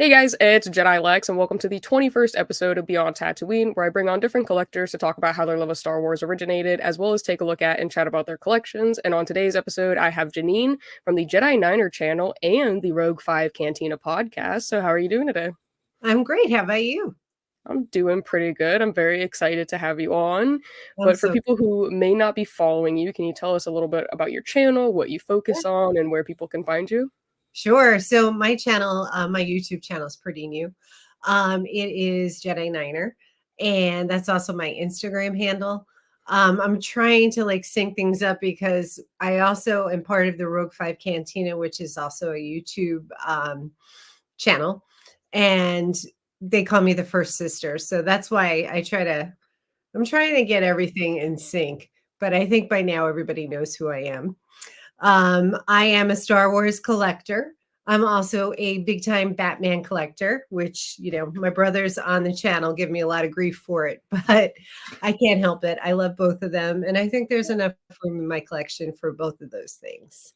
Hey guys, it's Jedi Lex, and welcome to the 21st episode of Beyond Tatooine, where I bring on different collectors to talk about how their love of Star Wars originated, as well as take a look at and chat about their collections. And on today's episode, I have Janine from the Jedi Niner channel and the Rogue 5 Cantina podcast. So, how are you doing today? I'm great. How about you? I'm doing pretty good. I'm very excited to have you on. I'm But for so people who may not be following you, can you tell us a little bit about your channel, what you yeah, focus on, and where people can find you? sure. So my channel, my YouTube channel is pretty new. It is Jedi Niner, and that's also my Instagram handle. I'm trying to like sync things up because I also am part of the Rogue 5 Cantina, which is also a YouTube channel, and they call me the first sister. So that's why I'm trying to get everything in sync. But I think by now everybody knows who I am. I am a Star Wars collector. I'm also a big time Batman collector, which, my brothers on the channel give me a lot of grief for it, but I can't help it. I love both of them. And I think there's enough room in my collection for both of those things.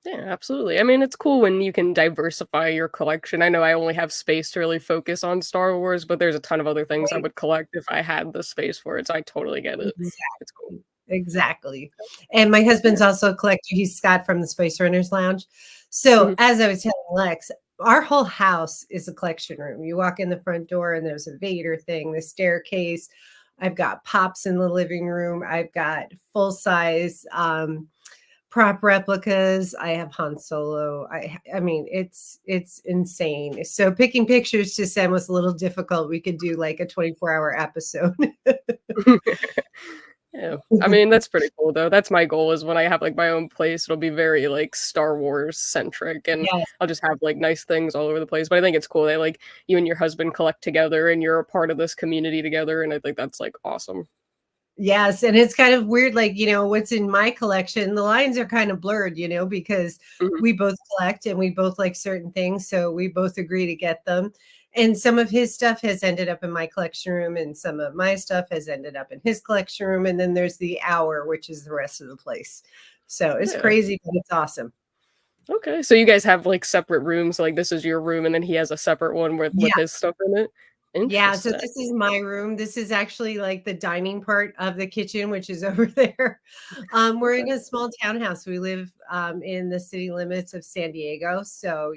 Yeah, absolutely. I mean, it's cool when you can diversify your collection. I know I only have space to really focus on Star Wars, but there's a ton of other things I Right? would collect if I had the space for it. So I totally get it. It's cool. Exactly. Exactly. And my husband's Yeah. also a collector. He's Scott from the Spice Runners Lounge. So, Mhm. as I was telling Lex, our whole house is a collection room. You walk in the front door and there's a Vader thing, the staircase. I've got pops in the living room. I've got full size prop replicas. I have Han Solo. I mean, it's insane. So picking pictures to send was a little difficult. We could do like a 24-hour episode. Yeah. I mean, that's pretty cool though. That's my goal is when I have like my own place, it'll be very like Star Wars centric and Yes. I'll just have like nice things all over the place. But I think it's cool that like you and your husband collect together and you're a part of this community together. And I think that's like awesome. Yes, and it's kind of weird, like, what's in my collection, the lines are kind of blurred, because Mhm. we both collect and we both like certain things, so we both agree to get them. And some of his stuff has ended up in my collection room, and some of my stuff has ended up in his collection room, and then there's the hour, which is the rest of the place. So it's Yeah. crazy, but it's awesome. Okay, so you guys have, like, separate rooms, like, this is your room, and then he has a separate one with Yeah. his stuff in it? Yeah, so Interesting. this is my room. This is actually like the dining part of the kitchen, which is over there. We're Okay. in a small townhouse. We live in the city limits of San Diego. So,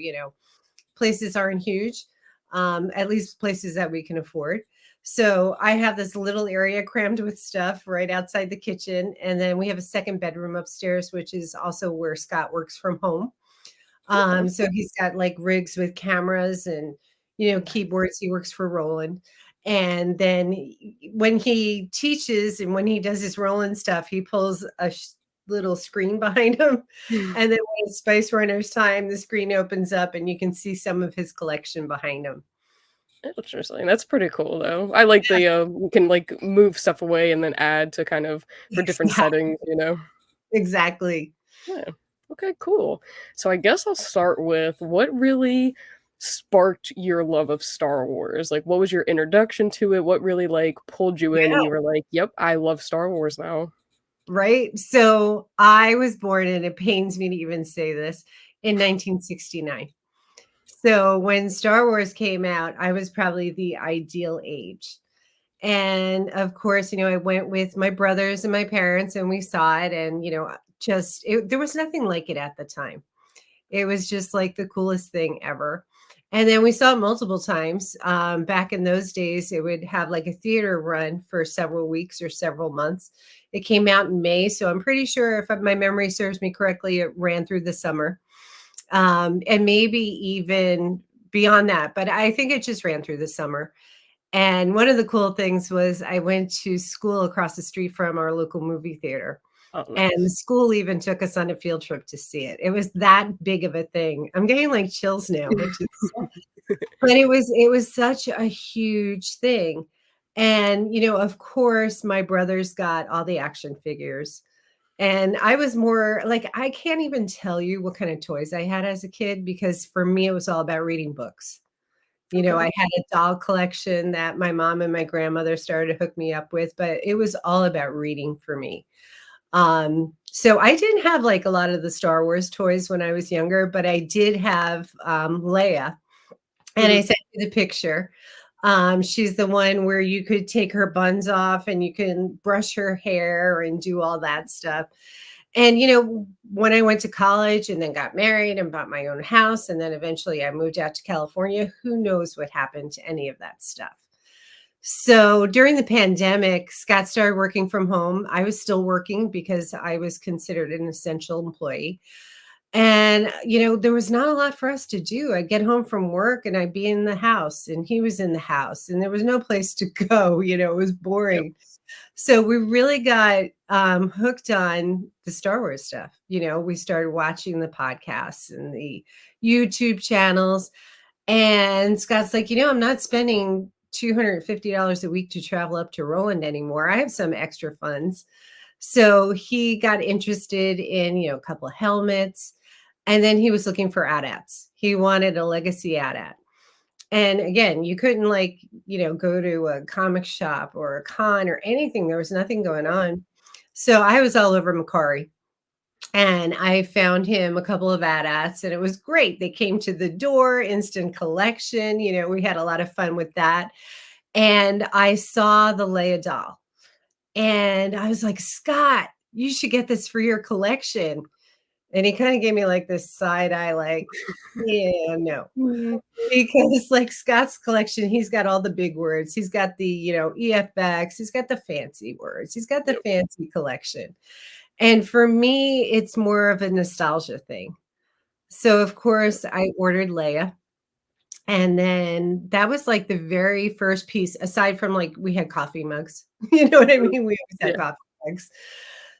places aren't huge, at least places that we can afford. So I have this little area crammed with stuff right outside the kitchen. And then we have a second bedroom upstairs, which is also where Scott works from home. Okay. So he's got like rigs with cameras and keyboards. He works for Roland. And then when he teaches and when he does his Roland stuff, he pulls a little screen behind him. And then when it's Spice Runners time, the screen opens up and you can see some of his collection behind him. Interesting, that's pretty cool, though. I like the, you can, like, move stuff away and then add to kind of for different Yeah, settings, you know? exactly. Yeah. Okay, cool. So I guess I'll start with what really sparked your love of Star Wars? Like, what was your introduction to it? What really, like, pulled you in and Yeah, you were like, "Yep, I love Star Wars now." right. So I was born, and it pains me to even say this, in 1969. So when Star Wars came out, I was probably the ideal age. And of course, I went with my brothers and my parents and we saw it and there was nothing like it at the time. It was just like the coolest thing ever. And then we saw it multiple times. Back in those days, it would have like a theater run for several weeks or several months. It came out in May, so I'm pretty sure if my memory serves me correctly, it ran through the summer, and maybe even beyond that. But I think it just ran through the summer. And one of the cool things was I went to school across the street from our local movie theater. Oh, And the nice. school even took us on a field trip to see it. It was that big of a thing. I'm getting like chills now, which is but it was such a huge thing. And of course, my brothers got all the action figures. And I was more like, I can't even tell you what kind of toys I had as a kid because for me, it was all about reading books. Okay. I had a doll collection that my mom and my grandmother started to hook me up with, but it was all about reading for me. So I didn't have like a lot of the Star Wars toys when I was younger, but I did have Leia. And I Mhm. sent you the picture. She's the one where you could take her buns off and you can brush her hair and do all that stuff. And, when I went to college and then got married and bought my own house, and then eventually I moved out to California, who knows what happened to any of that stuff. So during the pandemic, Scott started working from home. I was still working because I was considered an essential employee. And, there was not a lot for us to do. I'd get home from work and I'd be in the house, and he was in the house, and there was no place to go. It was Yep. boring. So we really got hooked on the Star Wars stuff. We started watching the podcasts and the YouTube channels. And Scott's like, I'm not spending $250 a week to travel up to Roland anymore. I have some extra funds. So he got interested in, a couple of helmets. And then he was looking for AT-ATs. He wanted a legacy AT-AT. And again, you couldn't go to a comic shop or a con or anything. There was nothing going on. So I was all over Macari. And I found him a couple of AT-ATs, and it was great. They came to the door, instant collection. We had a lot of fun with that. And I saw the Leia doll, and I was like, Scott, you should get this for your collection. And he kind of gave me like this side eye, like, yeah, no. Mhm. Because like Scott's collection, he's got all the big words. He's got the, EFX, he's got the fancy words, he's got the Yep. fancy collection. And for me, it's more of a nostalgia thing. So of course I ordered Leia. And then that was like the very first piece, aside from like we had coffee mugs. You know what I Mhm. mean? We always had Yeah. coffee mugs.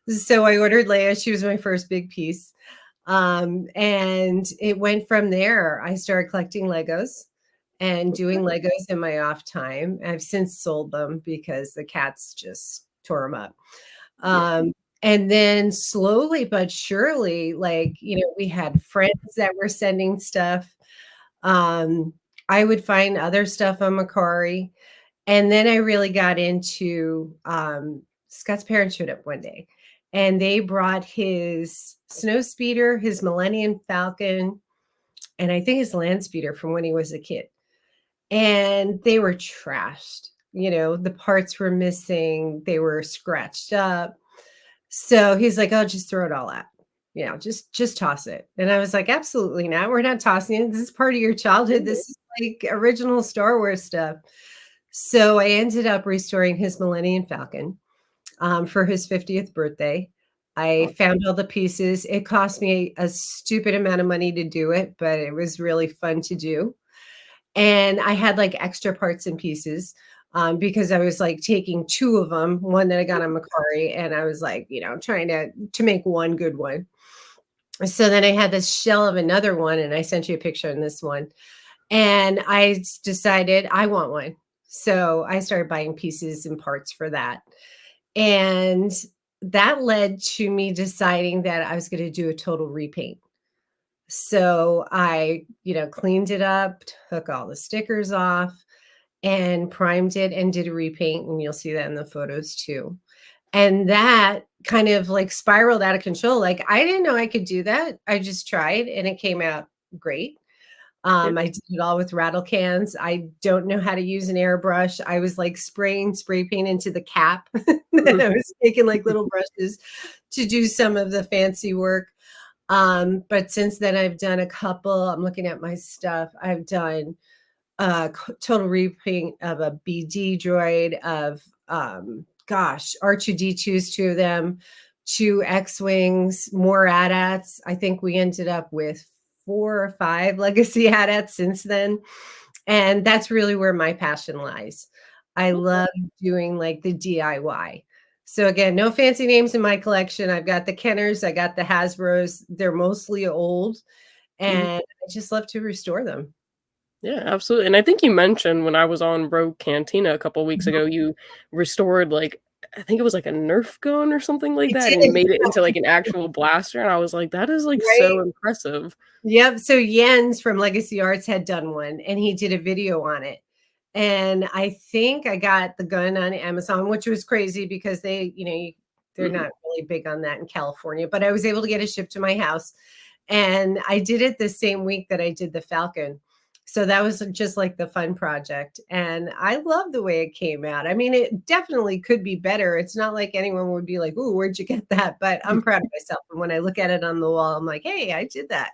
So I ordered Leia. She was my first big piece. And it went from there. I started collecting Legos and doing Legos in my off time. I've since sold them because the cats just tore them up. Yeah. And then slowly but surely, like, we had friends that were sending stuff. Um, I would find other stuff on Macari. And then I really got into Scott's parents showed up one day, and they brought his snow speeder, his Millennium Falcon, and I think his land speeder from when he was a kid. And they were trashed. The parts were missing, they were scratched up. So he's like, "Oh, just throw it all out. Just toss it." And I was like, "Absolutely not. We're not tossing it. This is part of your childhood. Mhm. This is like original Star Wars stuff." So I ended up restoring his Millennium Falcon for his 50th birthday. I Awesome. found all the pieces. It cost me a stupid amount of money to do it, but it was really fun to do. And I had like extra parts and pieces because I was like taking two of them, one that I got on Macari, and I was like, trying to make one good one. So then I had this shell of another one, and I sent you a picture in this one. And decided I want one. So I started buying pieces and parts for that. And that led to me deciding that I was going to do a total repaint. So I, cleaned it up, took all the stickers off, and primed it and did a repaint. And you'll see that in the photos too. And that kind of like spiraled out of control. Like I didn't know I could do that. I just tried and it came out great. Yeah. I did it all with rattle cans. I don't know how to use an airbrush. I was like spraying spray paint into the cap. And Mhm. I was taking like little brushes to do some of the fancy work. But since then, I've done a couple. I'm looking at my stuff. I've done total repaint of a BD droid, of gosh, R2D2s, two of them, two X-Wings, more AT-ATs. I think we ended up with 4 or 5 legacy AT-ATs since then. And that's really where my passion lies. I Okay. love doing like the DIY. So again, no fancy names in my collection. I've got the Kenners, I got the Hasbros. They're mostly old, Mhm. and I just love to restore them. Yeah, absolutely, and I think you mentioned when I was on Rogue Cantina a couple weeks ago, you restored, like I think it was like a Nerf gun or something like I that, and you did, made it into, like, an actual blaster, and I was like, "That is, like, right? so impressive." Yep, so Jens from Legacy Arts had done one, and he did a video on it, and I think I got the gun on Amazon, which was crazy because they're Mhm. not really big on that in California, but I was able to get it shipped to my house, and I did it the same week that I did the Falcon. So that was just like the fun project, and I love the way it came out. I mean, it definitely could be better. It's not like anyone would be like, "Ooh, where'd you get that?" But I'm proud of myself, and when I look at it on the wall, I'm like, "Hey, I did that."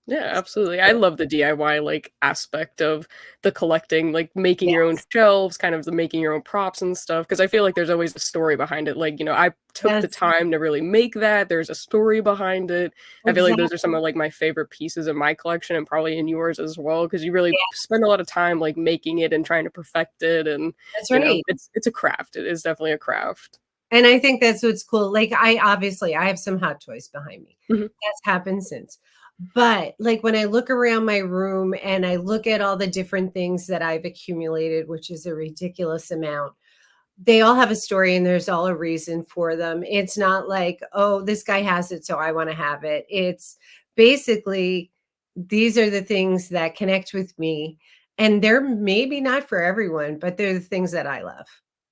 Yeah, absolutely. I love the DIY, like, aspect of the collecting, like, making your own Yes, shelves, kind of the making your own props and stuff. Because I feel like there's always a story behind it, like, I took the yes, time to really make that, there's a story behind it. I feel like those are some exactly. of, like, my favorite pieces in my collection and probably in yours as well. Because you really Yeah, spend a lot of time, like, making it and trying to perfect it and, that's right. it's a craft. It is definitely a craft. And I think that's what's cool. Like, I have some Hot Toys behind me. Mhm. That's happened since. But, like, when I look around my room and I look at all the different things that I've accumulated, which is a ridiculous amount, they all have a story and there's all a reason for them. It's not like, "Oh, this guy has it, so I wanna have it." It's basically, these are the things that connect with me, and they're maybe not for everyone, but they're the things that I love.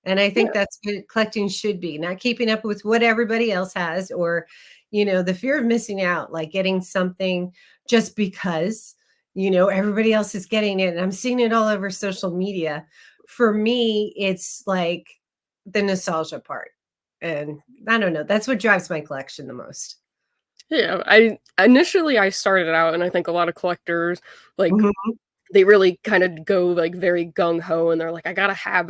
And I think Yeah. that's what collecting should be, not keeping up with what everybody else has, or, the fear of missing out, like getting something just because, everybody else is getting it, and I'm seeing it all over social media. For me, it's like the nostalgia part, and I don't know, that's what drives my collection the most. Yeah, I started out and I think a lot of collectors, like, Mhm. they really kind of go, like, very gung ho, and they're like, "I gotta have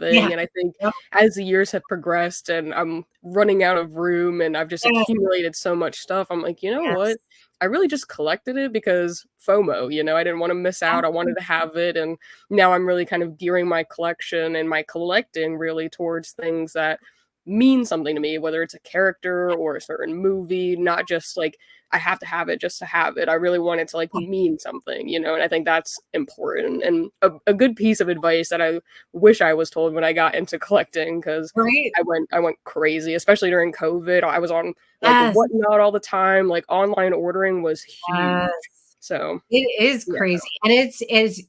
Yeah. everything," and I think Yep. as the years have progressed and I'm running out of room and I've just Yes, accumulated so much stuff, I'm like, "You know yes. what? I really just collected it because FOMO, I didn't wanna miss out, I wanted Absolutely. to have it, and now I'm really kind of gearing my collection and my collecting really towards things that mean something to me, whether it's a character or a certain movie, not just, like, I have to have it just to have it. I really want it to, like, mean something, and I think that's important, and a good piece of advice that I wish I was told when I got into collecting, because Right? I went crazy, especially during COVID. I was on, like, Yes, Whatnot all the time, like, online ordering was huge. yes. So, It is yeah, crazy, and it's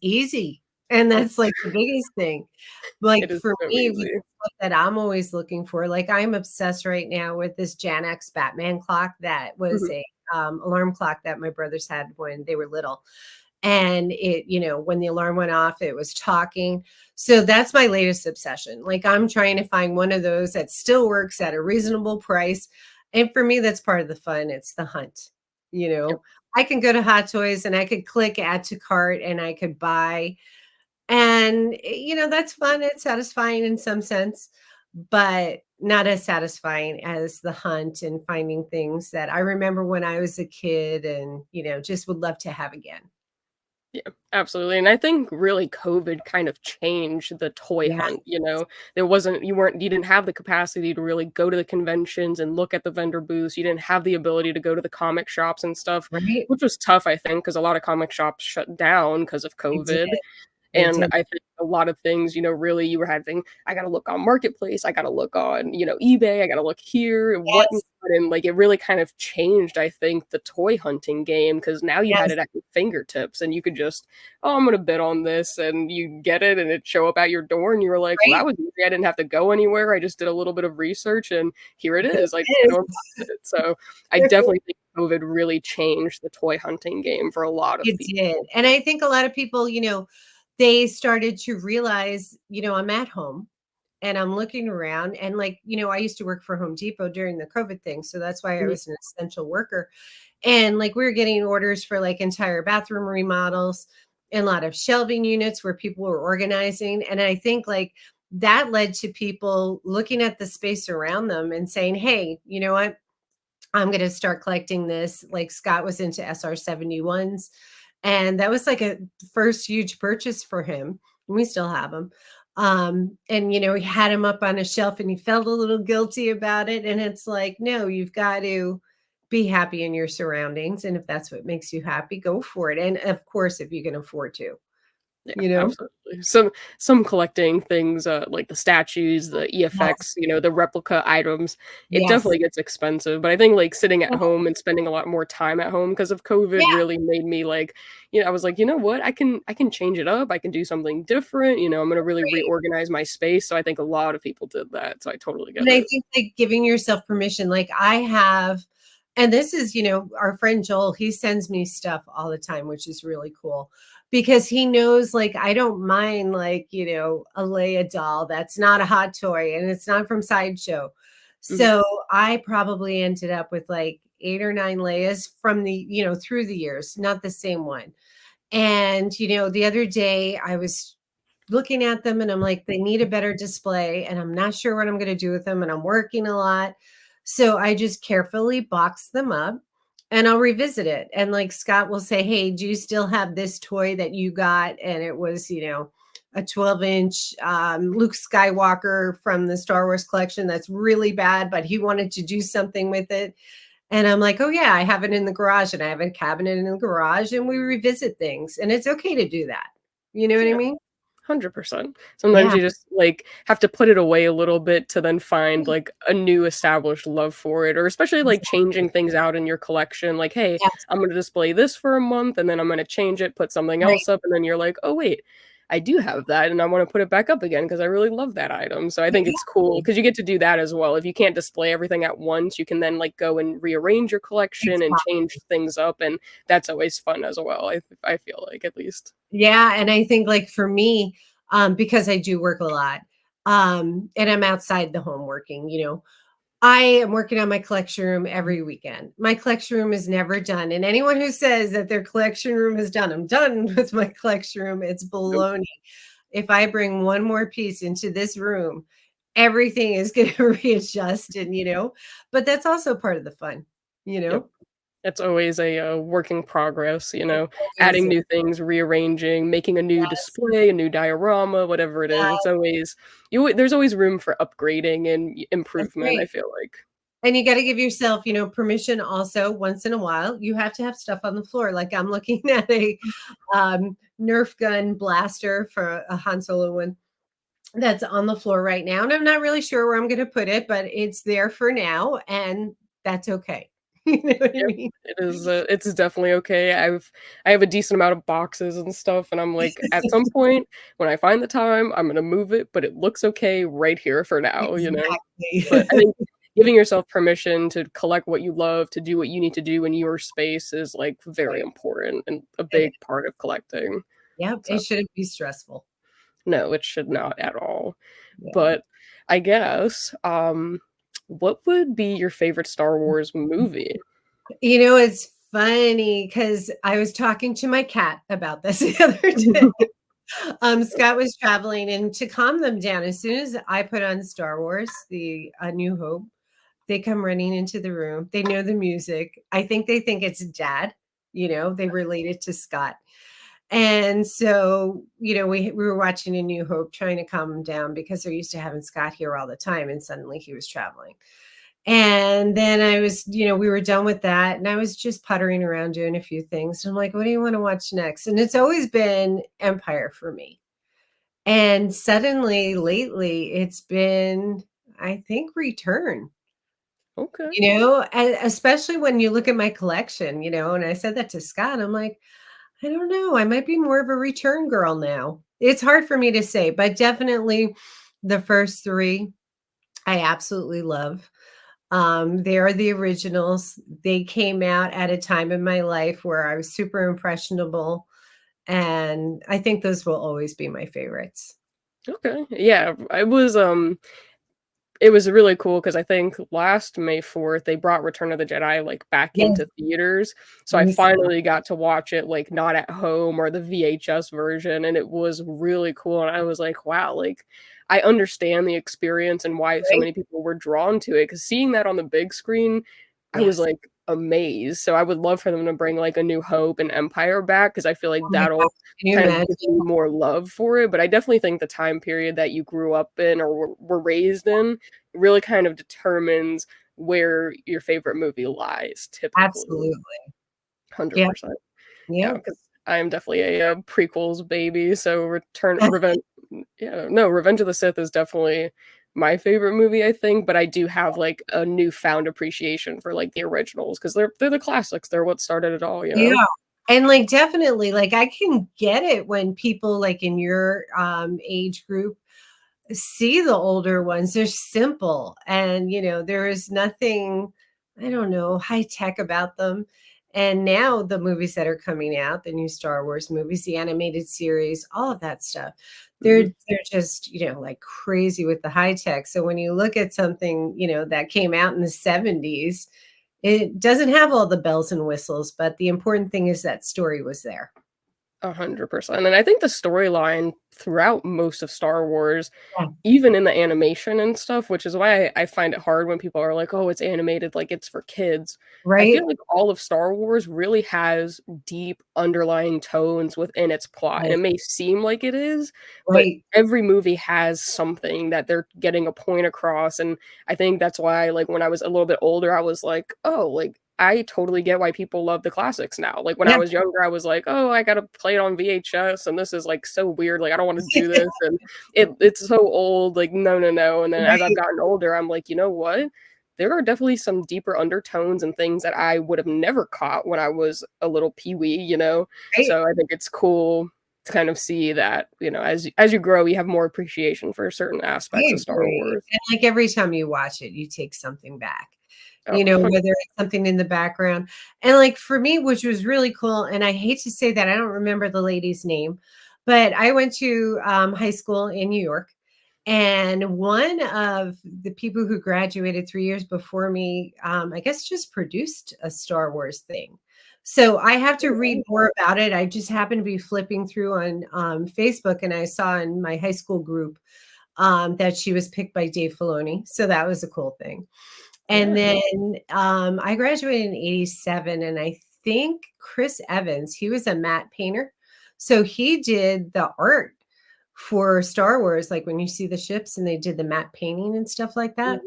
easy, and it that's, like, the biggest thing. Like, it is for so me, with easy. stuff that I'm always looking for, like, I'm obsessed right now with this Gen X Batman clock that was Mhm. a, alarm clock that my brothers had when they were little, and when the alarm went off, it was talking. So that's my latest obsession. Like, I'm trying to find one of those that still works at a reasonable price, and for me, that's part of the fun, it's the hunt, you Yep. know? I can go to Hot Toys and I could click add to cart and I could buy, and, that's fun, it's satisfying in some sense, but not as satisfying as the hunt and finding things that I remember when I was a kid and, just would love to have again. Yeah, absolutely, and I think really COVID kind of changed the toy Yeah, hunt. You didn't have the capacity to really go to the conventions and look at the vendor booths, you didn't have the ability to go to the comic shops and stuff, right? which was tough, I think, because a lot of comic shops shut down because of They did, COVID. they And did. I think a lot of things, really you were having, I gotta look on Marketplace, I gotta look on, eBay, I gotta look here and whatnot, Yes, and, like, it really kind of changed, I think, the toy hunting game because now you had yes, it at your fingertips and you could just, "Oh, I'm gonna bid on this," and you get it and it show up at your door and you were like, "Well, right? that was easy, I didn't have to go anywhere, I just did a little bit of research and here it There is, I just it go and is. buy it." So, I definitely think COVID really changed the toy hunting game for a lot of It did, people. and I think a lot of people, they started to realize, I'm at home and I'm looking around and, like, I used to work for Home Depot during the COVID thing, so that's why I Mhm. was an essential worker, and, like, we were getting orders for, like, entire bathroom remodels and a lot of shelving units where people were organizing, and I think, like, that led to people looking at the space around them and saying, "Hey, you know what? I'm gonna start collecting this." Like, Scott was into SR-71s, and that was like a first huge purchase for him. We still have them. And he had him up on a shelf and he felt a little guilty about it. And it's like, no, you've got to be happy in your surroundings. And if that's what makes you happy, go for it. And of course, if you can afford to, Yeah, you know? absolutely. Some collecting things, like the statues, the Yes. EFX, the replica items, it Yes. definitely gets expensive, but I think, like, sitting at Yeah. home and spending a lot more time at home because of COVID Yeah. really made me, like, I was like, "You know what? I can change it up, I can do something different, I'm gonna really Right. reorganize my space," so I think a lot of people did that, so I totally get And I it. think, like, giving yourself permission, like, I have, and this is, our friend Joel, he sends me stuff all the time, which is really cool. because he knows, like, I don't mind, like, a Leia doll that's not a hot toy and it's not from Sideshow. Mhm. So I probably ended up with like 8 or 9 Leias from through the years, not the same one. And, the other day I was looking at them and I'm like, they need a better display and I'm not sure what I'm going to do with them and I'm working a lot. So I just carefully box them up and I'll revisit it. And like Scott will say, "Hey, do you still have this toy that you got?" And it was, a 12-inch Luke Skywalker from the Star Wars collection that's really bad, but he wanted to do something with it. And I'm like, "Oh, yeah, I have it in the garage and I have a cabinet in the garage and we revisit things. And it's okay to do that." You know what I Yeah. mean? 100%. Sometimes Yeah. you just, like, have to put it away a little bit to then find, like, a new established love for it, or especially, like, Exactly. changing things out in your collection, like, "Hey, Yes. I'm gonna display this for a month, and then I'm gonna change it, put something Right. else up," and then you're like, "Oh, wait, I do have that, and I wanna put it back up again because I really love that item." So I think it's cool Exactly. because you get to do that as well. If you can't display everything at once, you can then, like, go and rearrange your collection and change Exactly. things up, and that's always fun as well, I feel like, at least. Yeah, and I think, like, for me, because I do work a lot, and I'm outside the home working, I am working on my collection room every weekend. My collection room is never done, and anyone who says that their collection room is done, I'm done with my collection room, it's Nope. baloney. If I bring one more piece into this room, everything is gonna readjust and, but that's also part of the fun, you Yep. know? It's always a, work in progress, It always adding is. new things, rearranging, making a new Yes, display, a new diorama, whatever it is. It's yes, always there's always room for upgrading and that's improvement, I right. feel like. And you gotta give yourself, permission also once in a while. You have to have stuff on the floor. Like I'm looking at a Nerf gun blaster for a Han Solo one that's on the floor right now. And I'm not really sure where I'm gonna put it, but it's there for now, and that's okay. You know what I Yep. mean? It's definitely okay. I have a decent amount of boxes and stuff, and I'm like, at some point, when I find the time, I'm gonna move it, but it looks okay right here for now, you know? But I Exactly. think giving yourself permission to collect what you love, to do what you need to do in your space is, like, very Right. important and a It big part of collecting. Yep, So, it shouldn't be stressful. no, it should not at all. Yeah. But I guess, what would be your favorite Star Wars movie? It's funny because I was talking to my cat about this the other day. Scott was traveling, and to calm them down, as soon as I put on Star Wars, the A New Hope, they come running into the room. They know the music. I think they think it's dad. They relate it to Scott. And so, we were watching A New Hope, trying to calm him down because they're used to having Scott here all the time, and suddenly he was traveling. And then we were done with that, and I was just puttering around doing a few things. I'm like, "What do you want to watch next?" And it's always been Empire for me. And suddenly, lately, it's been, I think, Return. Okay. And especially when you look at my collection, and I said that to Scott, I'm like, I don't know, I might be more of a Return girl now. It's hard for me to say, but definitely the first three I absolutely love. They are the originals. They came out at a time in my life where I was super impressionable, and I think those will always be my favorites. Okay. Yeah, it was really cool because I think last May 4th, they brought Return of the Jedi, like, back Yes, into theaters, so I me too. finally got to watch it, like, not at home or the VHS version, and it was really cool, and I was like, "Wow," like, I understand the experience and why so Right? many people were drawn to it. Because seeing that on the big screen, I was, Yes. like, amazed, so I would love for them to bring, like, A New Hope and Empire back because I feel like Oh my that'll gosh, can you kind of give imagine? me more love for it, but I definitely think the time period that you grew up in or were raised in really kind of determines where your favorite movie lies typically, Absolutely. Yeah, 100%. Yeah, yeah. because I am definitely a, prequels baby, so Revenge of the Sith is definitely my favorite movie, I think, but I do have, like, a newfound appreciation for, like, the originals because they 'cause they're the classics, they're what started it all, you Yeah. know? And, like, definitely, like, I can get it when people, like, in your, age group see the older ones. They're simple and, there is nothing, I don't know, high tech about them. And now the movies that are coming out, the new Star Wars movies, the animated series, all of that stuff, they're Mhm. they're just, like crazy with the high tech. So when you look at something, that came out in the 70s, it doesn't have all the bells and whistles, but the important thing is that story was there. 100%, and I think the storyline throughout most of Star Wars, Yeah. even in the animation and stuff, which is why I find it hard when people are like, "Oh, it's animated, like, it's for kids." I feel Right? like all of Star Wars really has deep underlying tones within its plot, and Right. it may seem like it is, but Right. every movie has something that they're getting a point across, and I think that's why, like, when I was a little bit older, I was like, "Oh, like, I totally get why people love the classics now." Like, when I Yeah. was younger, I was like, "Oh, I gotta play it on VHS, and this is, like, so weird, like, I don't wanna do this," and it's so old, like, no, no, no, and then as I've Right. gotten older, I'm like, "You know what? There are definitely some deeper undertones and things that I would have never caught when I was a little peewee," you know? Right. So I think it's cool to kind of see that, as you grow, you have more appreciation for certain aspects I of Star agree. Wars. And, like, every time you watch it, you take something back, Oh, whether it's something in the background. And, like, for me, which was really cool, and I hate to say that, I don't remember the lady's name, but I went to, high school in New York, and one of the people who graduated 3 years before me, I guess, just produced a Star Wars thing. So I have to read more about it. I just happened to be flipping through on, Facebook, and I saw in my high school group that she was picked by Dave Filoni. So that was a cool thing. And yeah. then I graduated in 87, and I think Chris Evans, he was a matte painter. So he did the art for Star Wars, like when you see the ships and they did the matte painting and stuff like that.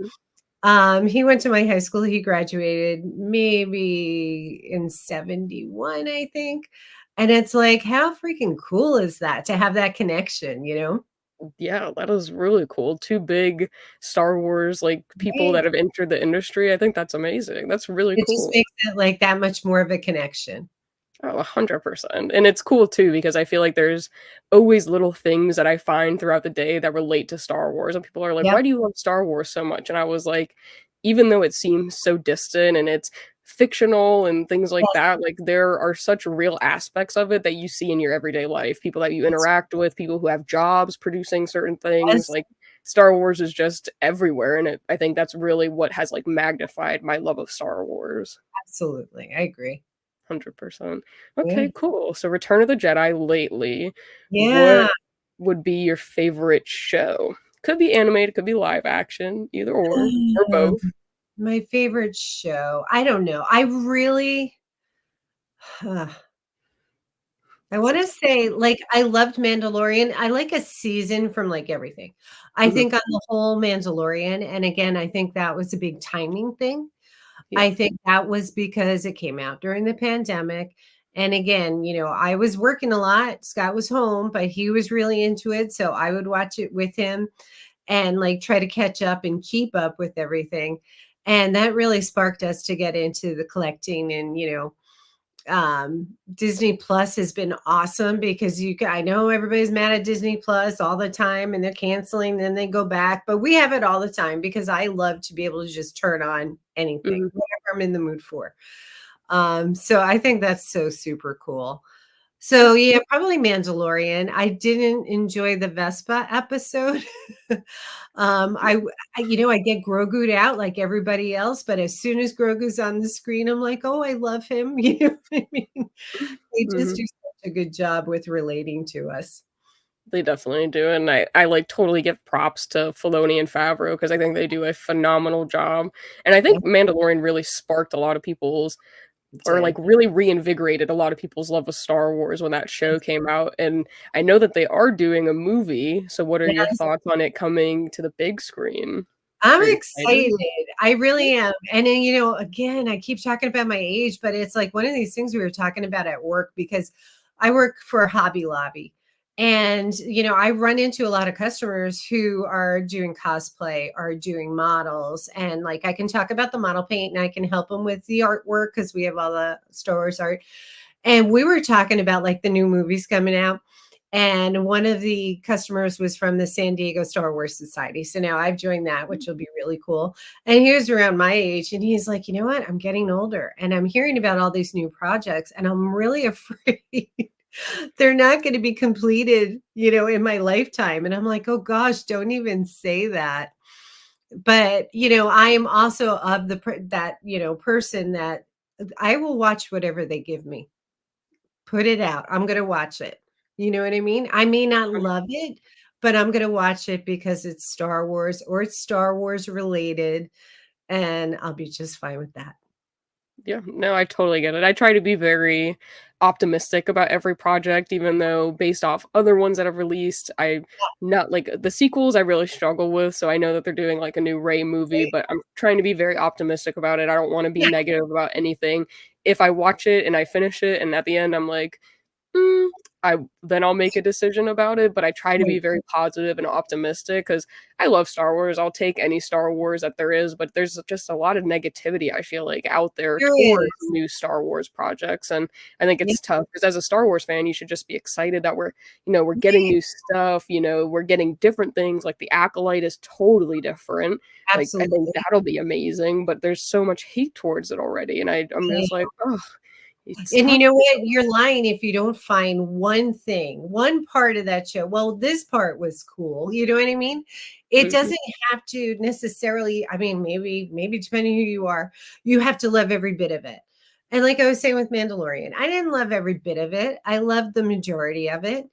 Mhm. He went to my high school. He graduated maybe in 71, I think. And it's like, how freaking cool is that to have that connection, you know? Yeah, that is really cool. 2 big Star Wars, like, people Right. that have entered the industry, I think that's amazing. That's really It just cool. makes it, like, that much more of a connection. Oh, 100%, and it's cool too because I feel like there's always little things that I find throughout the day that relate to Star Wars, and people are like, Yep, "Why do you love Star Wars so much?" And I was like, even though it seems so distant and it's fictional and things like yes, that, like, there are such real aspects of it that you see in your everyday life, people that you that's interact with, people who have jobs producing certain things, yes, like, Star Wars is just everywhere, and I think that's really what has, like, magnified my love of Star Wars. absolutely, I agree. 100%. Yeah. Okay, cool. So Return of the Jedi lately, what Yeah. would be your favorite show? Could be animated, could be live action, either or Um, both. my favorite show, I don't know, I really I It's wanna a say, like, I loved Mandalorian. I like a season from, like, everything. I Mhm. think on the whole, Mandalorian, and again, I think that was a big timing thing. Yeah. I think that was because it came out during the pandemic, and again, I was working a lot, Scott was home, but he was really into it, so I would watch it with him and, like, try to catch up and keep up with everything, and that really sparked us to get into the collecting and, Disney Plus has been awesome because I know everybody's mad at Disney Plus all the time and they're canceling, then they go back, but we have it all the time because I love to be able to just turn on anything, Mhm. whatever I'm in the mood for. So I think that's so super cool. So yeah, probably Mandalorian. I didn't enjoy the Vespa episode. I get Grogu'd out like everybody else, but as soon as Grogu's on the screen, I'm like, oh, I love him. You know what I mean? They just Mhm. do such a good job with relating to us. They definitely do, and I, like, totally give props to Filoni and Favreau because I think they do a phenomenal job, and I Yeah, think Mandalorian really sparked a lot of people's it or, like, did. really reinvigorated a lot of people's love of Star Wars when that show came out, and I know that they are doing a movie, so what are your Yes. thoughts on it coming to the big screen? I'm Are you excited? excited. I really am. And then, again, I keep talking about my age, but it's like one of these things we were talking about at work because I work for Hobby Lobby. And, I run into a lot of customers who are doing cosplay, are doing models. And like I can talk about the model paint and I can help them with the artwork because we have all the Star Wars art. And we were talking about like the new movies coming out. And one of the customers was from the San Diego Star Wars Society. So now I've joined that, which will be really cool. And he was around my age, and he's like, you know what? I'm getting older and I'm hearing about all these new projects, and I'm really afraid they're not going to be completed, in my lifetime. And I'm like, oh gosh, don't even say that. But, I am also of that, person that I will watch whatever they give me. Put it out. I'm gonna watch it. You know what I mean? I may not love it, but I'm gonna watch it because it's Star Wars or it's Star Wars related, and I'll be just fine with that. Yeah, no, I totally get it. I try to be very optimistic about every project, even though based off other ones that have released, I not like the sequels I really struggle with. So I know that they're doing like a new Ray movie, Right? but I'm trying to be very optimistic about it. I don't want to be Yeah, negative about anything. If I watch it and I finish it and at the end I'm like, Mm, I then I'll make a decision about it, but I try to be right. very positive and optimistic because I love Star Wars. I'll take any Star Wars that there is, but there's just a lot of negativity, I feel like, out there There towards is. new Star Wars projects, and I think Yeah, it's tough because as a Star Wars fan, you should just be excited that we're getting right. new stuff, we're getting different things, like, the Acolyte is totally different, like, I think Absolutely. that'll be amazing, but there's so much hate towards it already, and I'm just like, "Ugh." It's And you tough know to what? You're lying if you don't find one thing, one part of that show. Well, this part was cool. You know what I mean? It Mhm. doesn't have to necessarily, I mean, maybe depending who you are, you have to love every bit of it. And like I was saying with Mandalorian, I didn't love every bit of it. I loved the majority of it.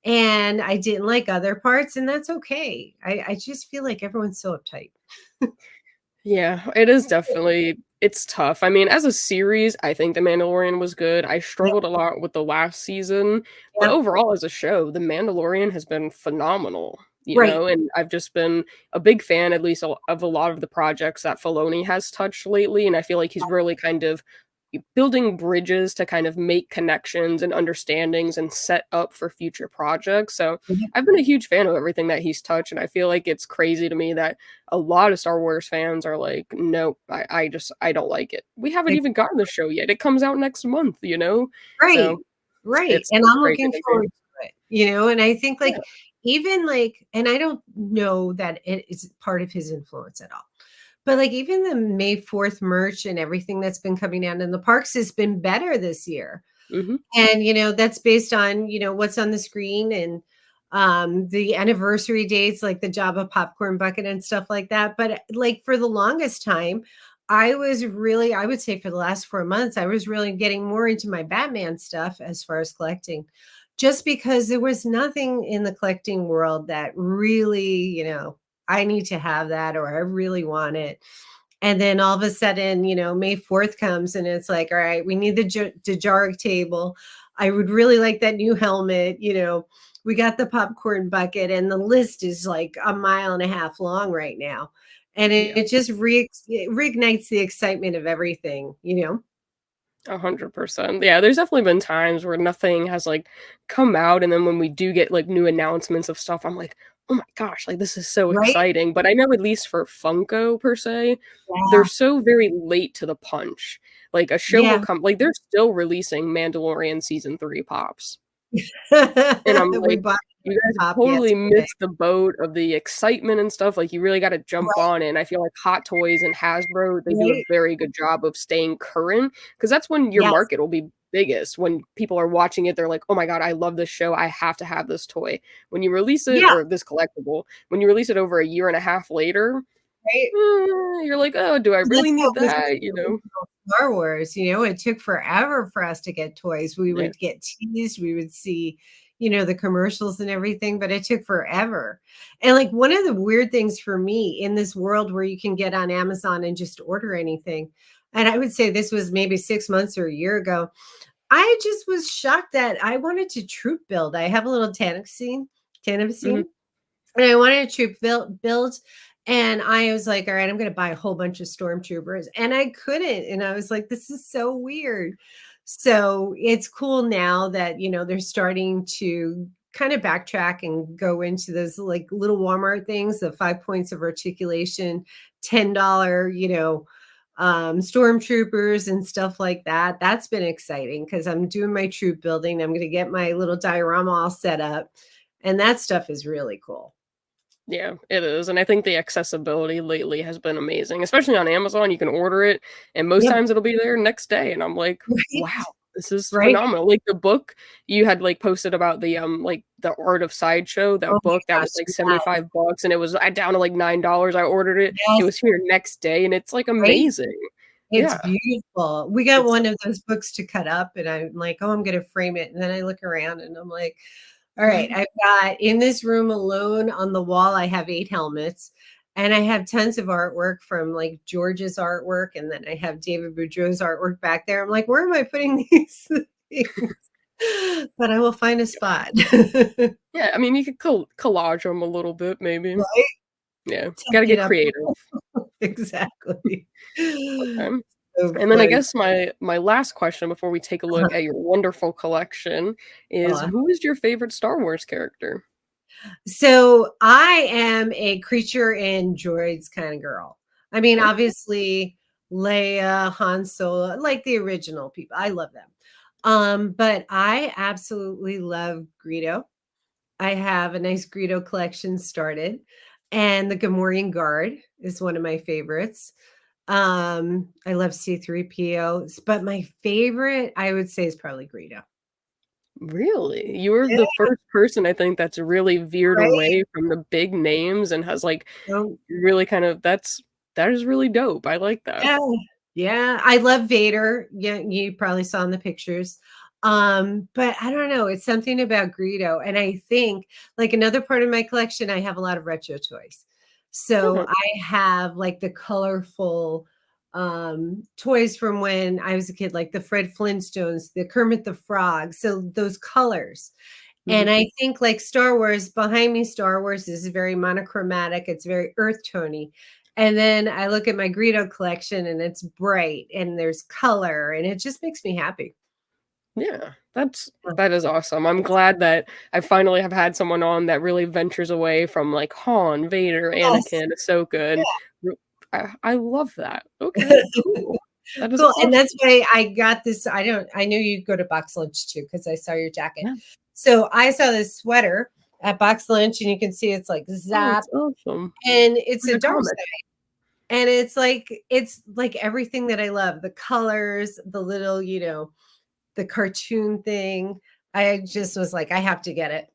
And I didn't like other parts, and that's okay. I just feel like everyone's so uptight. Yeah, it is definitely it's tough. I mean, as a series, I think The Mandalorian was good. I Yep, struggled a lot with the last season, but yep. overall as a show, The Mandalorian has been phenomenal, Right. and I've just been a big fan, at least of a lot of the projects that Filoni has touched lately, and I feel like he's really kind of building bridges to kind of make connections and understandings and set up for future projects. So Yep. I've been a huge fan of everything that he's touched, and I feel like it's crazy to me that a lot of Star Wars fans are like, "Nope, I don't like it." We haven't even gotten the show yet. It comes out next month. Right, So right, it's and it's I'm crazy looking to me. forward to it, and I think, Yeah. even, and I don't know that it is part of his influence at all, but, even the May 4th merch and everything that's been coming out in the parks has been better this year. Mhm. And, that's based on, what's on the screen and, the anniversary dates, like the Jabba popcorn bucket and stuff like that. But for the longest time, I would say for the last 4 months, I was really getting more into my Batman stuff as far as collecting, just because there was nothing in the collecting world that really, I need to have that or I really want it. And then all of a sudden, May 4th comes and it's like, all right, we need the Jarg table. I would really like that new helmet. We got the popcorn bucket, and the list is like a mile and a half long right now. And Yeah. it just it reignites the excitement of everything. 100%. Yeah, there's definitely been times where nothing has, like, come out, and then when we do get, like, new announcements of stuff, I'm like, "Oh my gosh, like, this is so Right? exciting." But I know at least for Funko per se, they're Yeah. so very late to the punch. Like, a show will Yeah. come like, they're still releasing Mandalorian season 3 pops. And I'm We like, bought "You a guys have pop totally yesterday. missed the boat of the excitement and stuff, like, you really gotta jump Right. on it," and I feel like Hot Toys and Hasbro, they do a Right. very good job of staying current, because that's when your Yes. market will be biggest, when people are watching it, they're like, "Oh my god, I love this show, I have to have this toy." When you release it Yeah. or this collectible, when you release it over a year and a half later, Right. you're like, "Oh, do I really That's how need it was with that?" the original Star Wars. It took forever for us to get toys. We Yeah. would get teased, we would see, the commercials and everything, but it took forever. And one of the weird things for me in this world where you can get on Amazon and just order anything, and I would say this was maybe 6 months or a year ago, I just was shocked that I wanted to troop build. I have a little tandem Mhm. scene, and I wanted a troop build, and I was like, "All right, I'm gonna buy a whole bunch of stormtroopers," and I couldn't, and I was like, "This is so weird." So, it's cool now that, they're starting to kinda backtrack and go into those, little Walmart things, the 5 points of articulation, $10, stormtroopers and stuff like that. That's been exciting because I'm doing my troop building. I'm going to get my little diorama all set up, and that stuff is really cool. Yeah, it is, and I think the accessibility lately has been amazing, especially on Amazon. You can order it, and most Yep. times it'll be there next day, and I'm like, "Wow, Right. this is Right. phenomenal." Like, the book you had, like, posted about like, The Art of Sideshow, Oh that my book that gosh. was, like, Yes. 75 bucks, and it was down to, like, $9. I ordered it. It Yes. was here next day, and it's, like, Right. amazing. It's Yeah, beautiful. We got it's one of those books to cut up, and I'm like, "Oh, I'm gonna frame it," and then I look around and I'm like, "Alright, I've got in this room alone on the wall, I have 8 helmets, and I have tons of artwork from, like, George's artwork, and then I have David Boudreau's artwork back there." I'm like, "Where am I putting these things?" But I will find a spot. Yeah, I mean, you could collage them a little bit, maybe. Right? Yeah, Touch gotta it get up. creative. Exactly. Okay. So And then I funny. guess my last question before we take a look at your wonderful collection is Uh-huh. who is your favorite Star Wars character? So I am a creature in droids kind of girl. I mean, Oh, obviously Leia, Han Solo, like the original people. I love them. But I absolutely love Greedo. I have a nice Greedo collection started, and the Gamorrean Guard is one of my favorites. I love C3PO, but my favorite I would say is probably Greedo. really? You were Yeah, the first person I think that's really veered right? away from the big names and has, like, So really kind of that is really dope. I like that. yeah, yeah, I love Vader. Yeah, you probably saw in the pictures. But I don't know, it's something about Greedo, and I think, like, another part of my collection, I have a lot of retro toys. So, Yeah. I have, like, the colorful, toys from when I was a kid, like the Fred Flintstones, the Kermit the Frog, so those colors. Mhm. And I think like Star Wars, behind me, Star Wars is very monochromatic. It's very earth tony. And then I look at my Greedo collection and it's bright and there's color and it just makes me happy. Yeah, Uh, that is awesome. I'm glad that I finally have had someone on that really ventures away from, like, Han, Vader, Yes. Anakin, Ahsoka, and r I love that. Okay, Yeah. cool. That is Cool. And that's awesome. why I got this. I knew you'd go to Box Lunch too because I saw your jacket. Yeah. So I saw this sweater at Box Lunch and you can see it's like Oh, Zap that's awesome. and it's Like a a dark comic. side. And it's like everything that I love, the colors, the little, the cartoon thing. I just was like, I have to get it.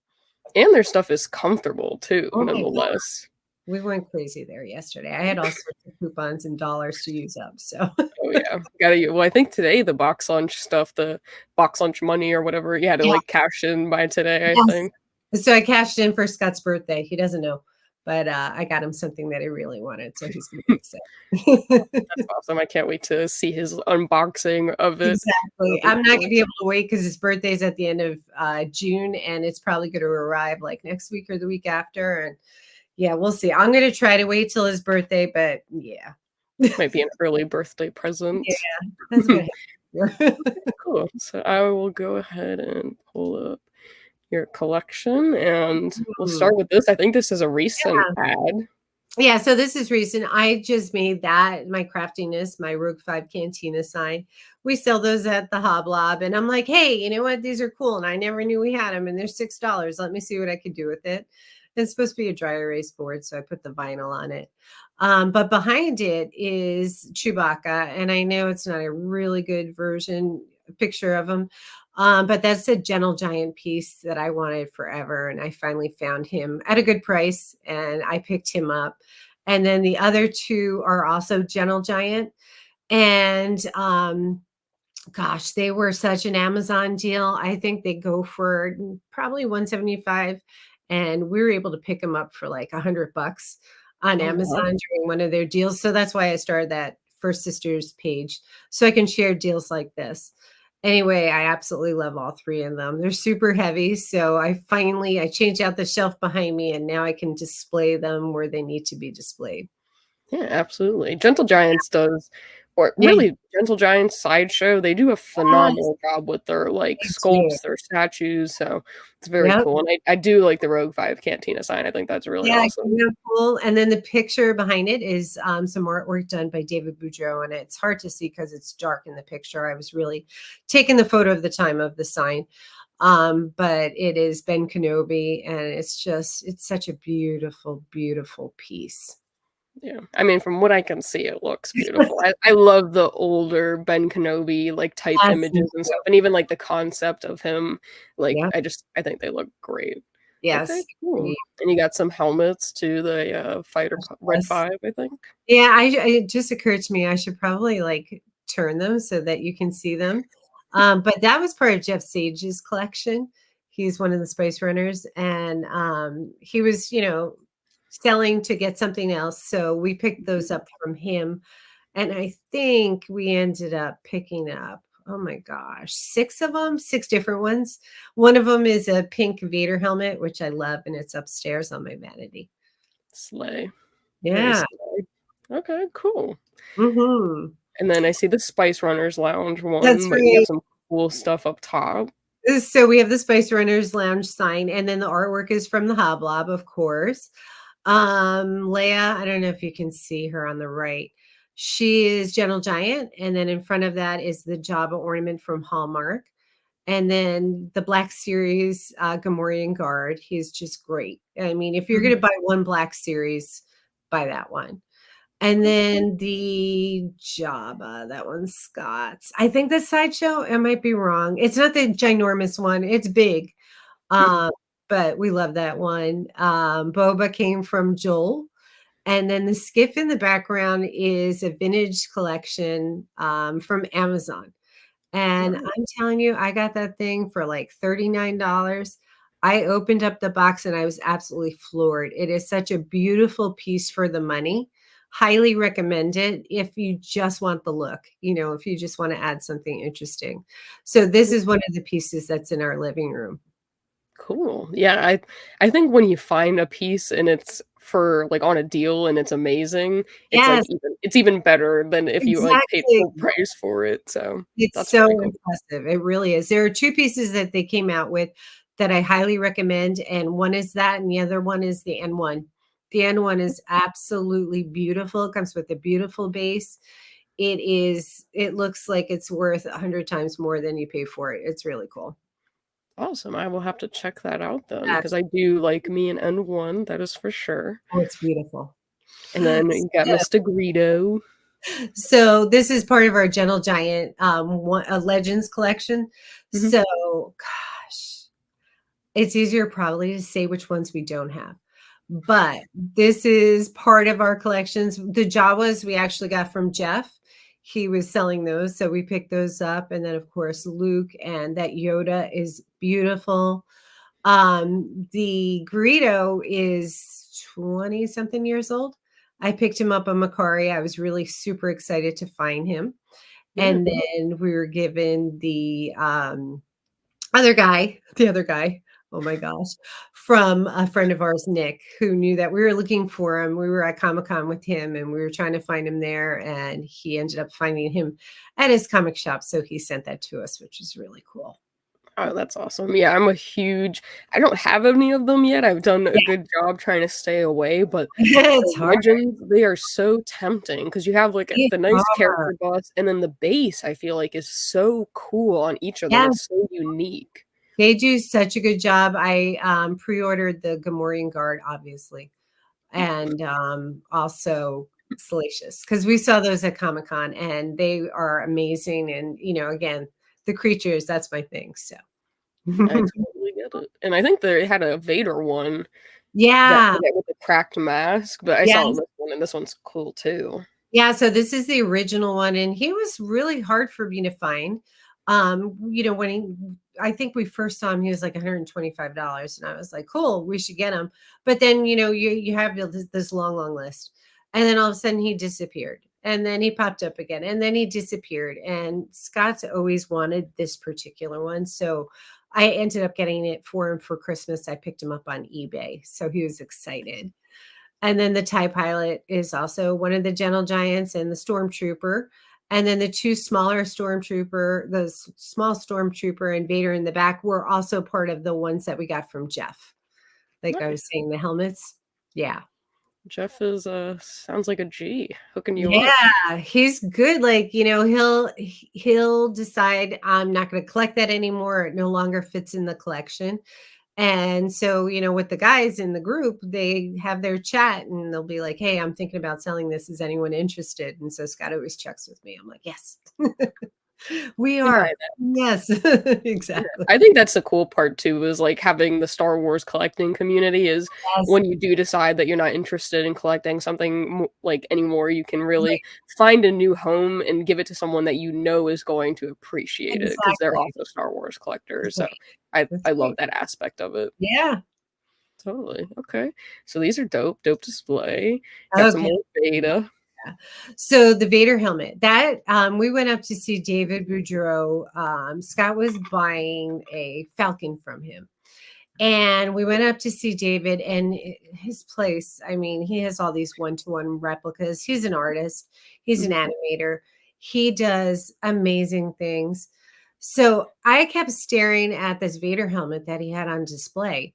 And their stuff is comfortable too, Oh my god, nonetheless. we went crazy there yesterday. I had all sorts of coupons and dollars to use up, so Oh, yeah. Gotta u well, I think today the box lunch stuff, the box lunch money or whatever, you had to, yeah, like, cash in by today, I yes. think. So I cashed in for Scott's birthday. He doesn't know, but, I got him something that he really wanted, so he's gonna be upset. That's awesome. I can't wait to see his unboxing of it. That'll Exactly. be I'm not gonna cool. be able to wait because his birthday's at the end of, June, and it's probably gonna arrive, like, next week or the week after, and yeah, we'll see. I'm gonna try to wait till his birthday, but yeah. Might be an early birthday Yeah, present. that's what happened. Cool. So I will go ahead and pull up your collection, and we'll Mhm. start with this. I think this is a recent ad. Yeah, so this is recent. I just made that my craftiness, my Rogue 5 Cantina sign. We sell those at the Hoblob, and I'm like, "Hey, you know what? These are cool, and I never knew we had them, and they're $6. Let me see what I could do with it." It's supposed to be a dry erase board, so I put the vinyl on it. But behind it is Chewbacca, and I know it's not a really good version picture of him, but that's a Gentle Giant piece that I wanted forever, and I finally found him at a good price, and I picked him up. And then the other 2 are also Gentle Giant, and, gosh, they were such an Amazon deal. I think they go for probably 175, and we were able to pick them up for, like, $100 on Oh, Amazon wow. during one of their deals, so that's why I started that First Sisters page, so I can share deals like this. Anyway, I absolutely love all 3 of them. They're super heavy, so I changed out the shelf behind me, and now I can display them where they need to be displayed. Yeah, absolutely. Gentle Giants does Or Yeah, really, Gentle Giant's sideshow, they do a yes, phenomenal job with their, like, they do. sculpts, their statues, so it's very Yep. cool, and I do like the Rogue 5 Cantina sign, I think that's really Yeah, awesome. kind of cool, and then the picture behind it is, some artwork done by David Boudreau, and it's hard to see because it's dark in the picture. I was really taking the photo of the time of the sign, but it is Ben Kenobi, and it's such a beautiful, beautiful piece. Yeah. I mean, from what I can see, it looks beautiful. I love the older Ben Kenobi, like, type Yes, me images and stuff, too. and even, like, the concept of him, like, Yep, I think they look great. Okay, yes, cool. agreed. And you got some helmets too, the, fighter p Red Yes. 5, I think? Yeah, it just occurred to me I should probably, like, turn them so that you can see them. But that was part of Jeff Sage's collection. He's one of the Spice Runners, and, he was, selling to get something else, so we picked those Mhm. up from him, and I think we ended up picking up, oh my gosh, 6 of them, 6 different ones. One of them is a pink Vader helmet, which I love, and it's upstairs on my vanity. Slay. Very Yeah. slay. Okay, cool. Mhm. And then I see the Spice Runners Lounge That's one, but you right. got some cool stuff up top. So we have the Spice Runners Lounge sign, and then the artwork is from the Hoblob, of course. Leia, I don't know if you can see her on the right. She is Gentle Giant, and then in front of that is the Jabba ornament from Hallmark. And then the Black Series, Gamorrean Guard. He's just great. I mean, if you're Mhm. gonna buy one Black Series, buy that one. And Okay. then the Jabba, that one's Scott's. I think the sideshow, I might be wrong. It's not the ginormous one. It's big. Mhm. Um, but we love that one. Boba came from Joel. And then the skiff in the background is a vintage collection from Amazon. And Nice. I'm telling you, I got that thing for like $39. I opened up the box and I was absolutely floored. It is such a beautiful piece for the money. Highly recommend it if you just want the look, if you just want to add something interesting. So this is one of the pieces that's in our living room. Cool. Yeah, I think when you find a piece and it's for like, on a deal and it's amazing, Yes, it's even better than if you, like, paid exactly. full price for it, so It's that's so very cool. impressive. It really is. There are 2 pieces that they came out with that I highly recommend, and one is that, and the other one is the N1. The N1 is absolutely beautiful. It comes with a beautiful base. It looks like it's worth 100 times more than you pay for it. It's really cool. Awesome, I will have to check that out then, because Yes. I do like me an N1, that is for sure. Oh, it's beautiful. And then you got So Mr. Greedo. so this is part of our Gentle Giant, Legends collection. Mhm. So, gosh. It's easier probably to say which ones we don't have, but this is part of our collections. The Jawas we actually got from Jeff. He was selling those, so we picked those up, and then, of course, Luke, and that Yoda is beautiful. The Greedo is 20 something years old. I picked him up on Macari. I was really super excited to find him, Yeah. and then we were given the other guy, oh my gosh, from a friend of ours, Nick, who knew that we were looking for him. We were at Comic-Con with him, and we were trying to find him there, and he ended up finding him at his comic shop, so he sent that to us, which is really cool. Oh, that's awesome. Yeah, I don't have any of them yet, I've done a Yeah, good job trying to stay away, but it's the hard. legends, they are so tempting because you have, like, They the nice are. character buffs, and then the base, I feel like, is so cool on each of them, Yeah, it's so unique. they do such a good job. I, pre-ordered the Gamorrean Guard, obviously, and, also Salacious, because we saw those at Comic-Con, and they are amazing, and, again, the creatures, that's my thing, so. I totally get it, and I think they had a Vader one that Yeah, with the cracked mask, but I saw yes. this one, and this one's cool too. Yeah, so this is the original one, and he was really hard for me to find. When I think we first saw him, he was like $125, and I was like, "Cool, we should get him." But then, you have this long, long list, and then all of a sudden he disappeared, and then he popped up again, and then he disappeared. And Scott's always wanted this particular one, so I ended up getting it for him for Christmas. I picked him up on eBay, so he was excited. And then the TIE pilot is also one of the Gentle Giants and the Stormtrooper. And then the two smaller stormtrooper, small stormtrooper and Vader in the back were also part of the ones that we got from Jeff. Like I was Nice. saying, the helmets. Yeah. Jeff is sounds like a G, hooking you up. Yeah, he's good. Like, he'll decide I'm not going to collect that anymore. It no longer fits in the collection. And so, with the guys in the group, they have their chat and they'll be like, "Hey, I'm thinking about selling this. Is anyone interested?" And so Scott always checks with me. I'm like, "Yes, we I buy are. that. Yes, Yeah. exactly. I think that's the cool part too, is like having the Star Wars collecting community is Yes, when you do decide that you're not interested in collecting something like anymore, you can really right, find a new home and give it to someone that you know is going to appreciate it because they're exactly. also Star Wars collectors. That's So right. That's I love right. that aspect of it. Yeah. Totally. Okay. So these are dope. Dope display. Got some Okay. more beta. Yeah. So the Vader helmet that we went up to see David Boudreau. Scott was buying a Falcon from him. And we went up to see David and his place. I mean, he has all these one-to-one replicas. He's an artist, he's an Mhm. animator. He does amazing things. So I kept staring at this Vader helmet that he had on display.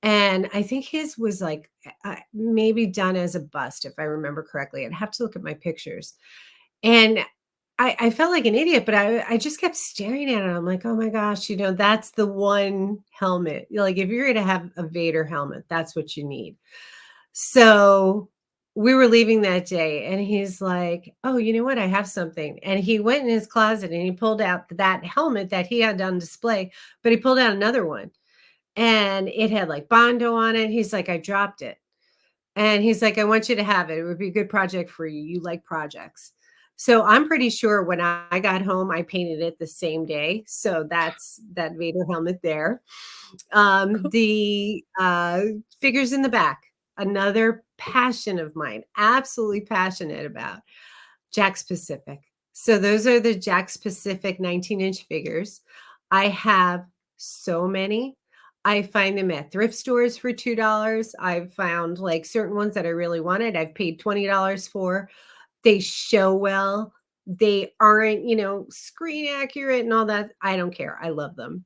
And I think his was like maybe done as a bust, if I remember correctly. I'd have to look at my pictures. And I felt like an idiot, but I just kept staring at it. I'm like, oh my gosh, that's the one helmet. Like, if you're going to have a Vader helmet, that's what you need. So we were leaving that day, and he's like, oh, you know what? I have something. And he went in his closet and he pulled out that helmet that he had on display, but he pulled out another one and it had like Bondo on it. He's like, I dropped it. And he's like, I want you to have it. It would be a good project for you. You like projects. So I'm pretty sure when I got home, I painted it the same day. So that's that Vader helmet there. Cool. The figures in the back, another passion of mine, absolutely passionate about Jack's Pacific. So those are the Jack's Pacific 19-inch figures. I have so many. I find them at thrift stores for $2. I've found like certain ones that I really wanted. I've paid $20 for. They show well. They aren't, screen accurate and all that. I don't care. I love them.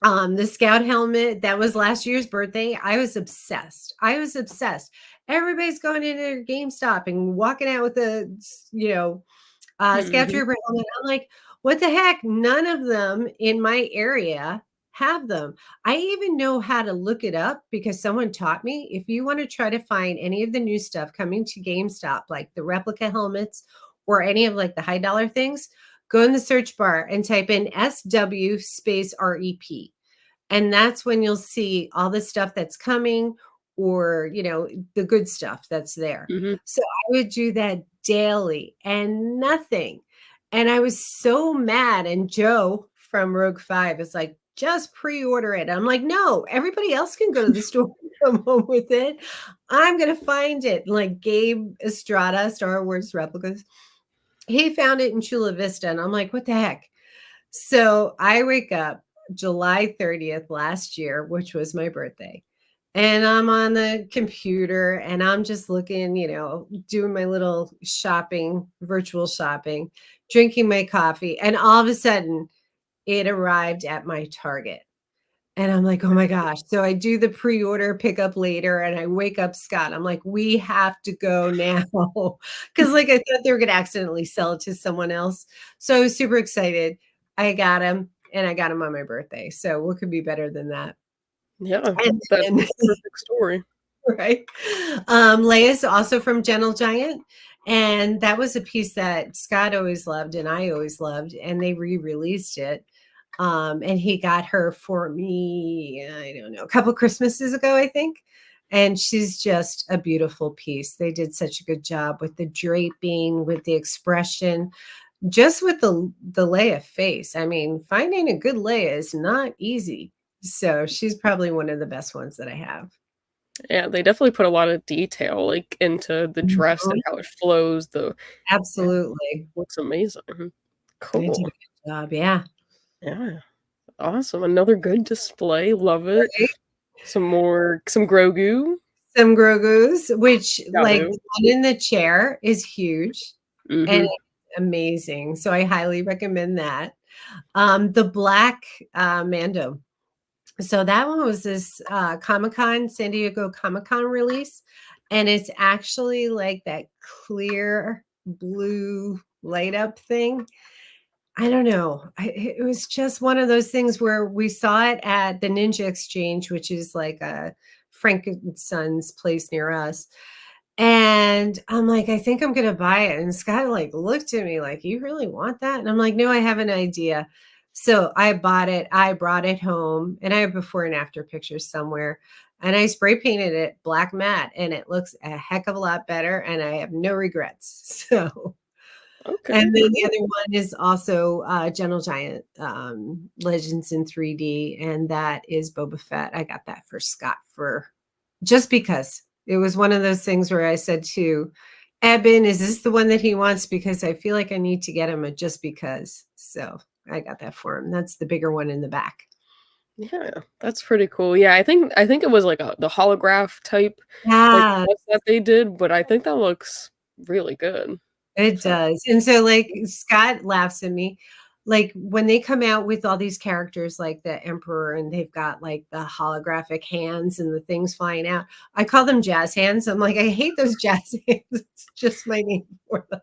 The Scout helmet, that was last year's birthday. I was obsessed. I was obsessed. Everybody's going into their GameStop and walking out with Scout Mhm. Trooper helmet. I'm like, what the heck? None of them in my area have them. I even know how to look it up because someone taught me. If you want to try to find any of the new stuff coming to GameStop, like the replica helmets or any of like the high dollar things, go in the search bar and type in SW space REP. And that's when you'll see all the stuff that's coming or, the good stuff that's there. Mhm. So I would do that daily and nothing. And I was so mad. And Joe from Rogue 5 is like, just pre-order it. I'm like, no, everybody else can go to the store and come home with it. I'm gonna find it. Like Gabe Estrada, Star Wars replicas. He found it in Chula Vista. And I'm like, what the heck? So I wake up July 30th last year, which was my birthday. And I'm on the computer and I'm just looking, doing my little shopping, virtual shopping, drinking my coffee. And all of a sudden, it arrived at my Target. And I'm like, oh my gosh. So I do the pre order, pick up later, and I wake up Scott. I'm like, we have to go now. Cause like I thought they were going to accidentally sell it to someone else. So I was super excited. I got him and I got him on my birthday. So what could be better than that? Yeah. And That's then, the perfect story. right. Leia's also from Gentle Giant. And that was a piece that Scott always loved and I always loved. And they re released it. And he got her for me, I don't know, a couple Christmases ago, I think. And she's just a beautiful piece. They did such a good job with the draping, with the expression, just with the Leia face. I mean, finding a good Leia is not easy. So she's probably one of the best ones that I have. Yeah, they definitely put a lot of detail, like, into the dress Mhm. and how it flows, yeah, Absolutely. looks amazing. Mhm. They did a Cool. good job. Yeah. Yeah, awesome, another good display, love it. Right. Some Grogu. Some Grogu's, which Got like to. the one in the chair is huge. And Mhm. amazing. So I highly recommend that. The Black Mando. So that one was this Comic-Con, San Diego Comic-Con release. And it's actually like that clear blue light up thing. I don't know. It was just one of those things where we saw it at the Ninja Exchange, which is like a Frankenstein's place near us. And I'm like, I think I'm gonna buy it. And Scott like looked at me like, you really want that? And I'm like, no, I have an idea. So I bought it, I brought it home, and I have before and after pictures somewhere. And I spray painted it black matte, and it looks a heck of a lot better. And I have no regrets. So Okay, and then the nice. other one is also Gentle Giant Legends in 3D, and that is Boba Fett. I got that for Scott for just because it was one of those things where I said to Eben, is this the one that he wants? Because I feel like I need to get him a just because. So I got that for him. That's the bigger one in the back. Yeah, that's pretty cool. Yeah, I think it was like the holograph type like Yeah. plus that they did, but I think that looks really good. It So does, and so, like, Scott laughs at me, like, when they come out with all these characters like the Emperor and they've got, like, the holographic hands and the things flying out, I call them jazz hands, I'm like, "I hate those jazz hands," it's just my name for them.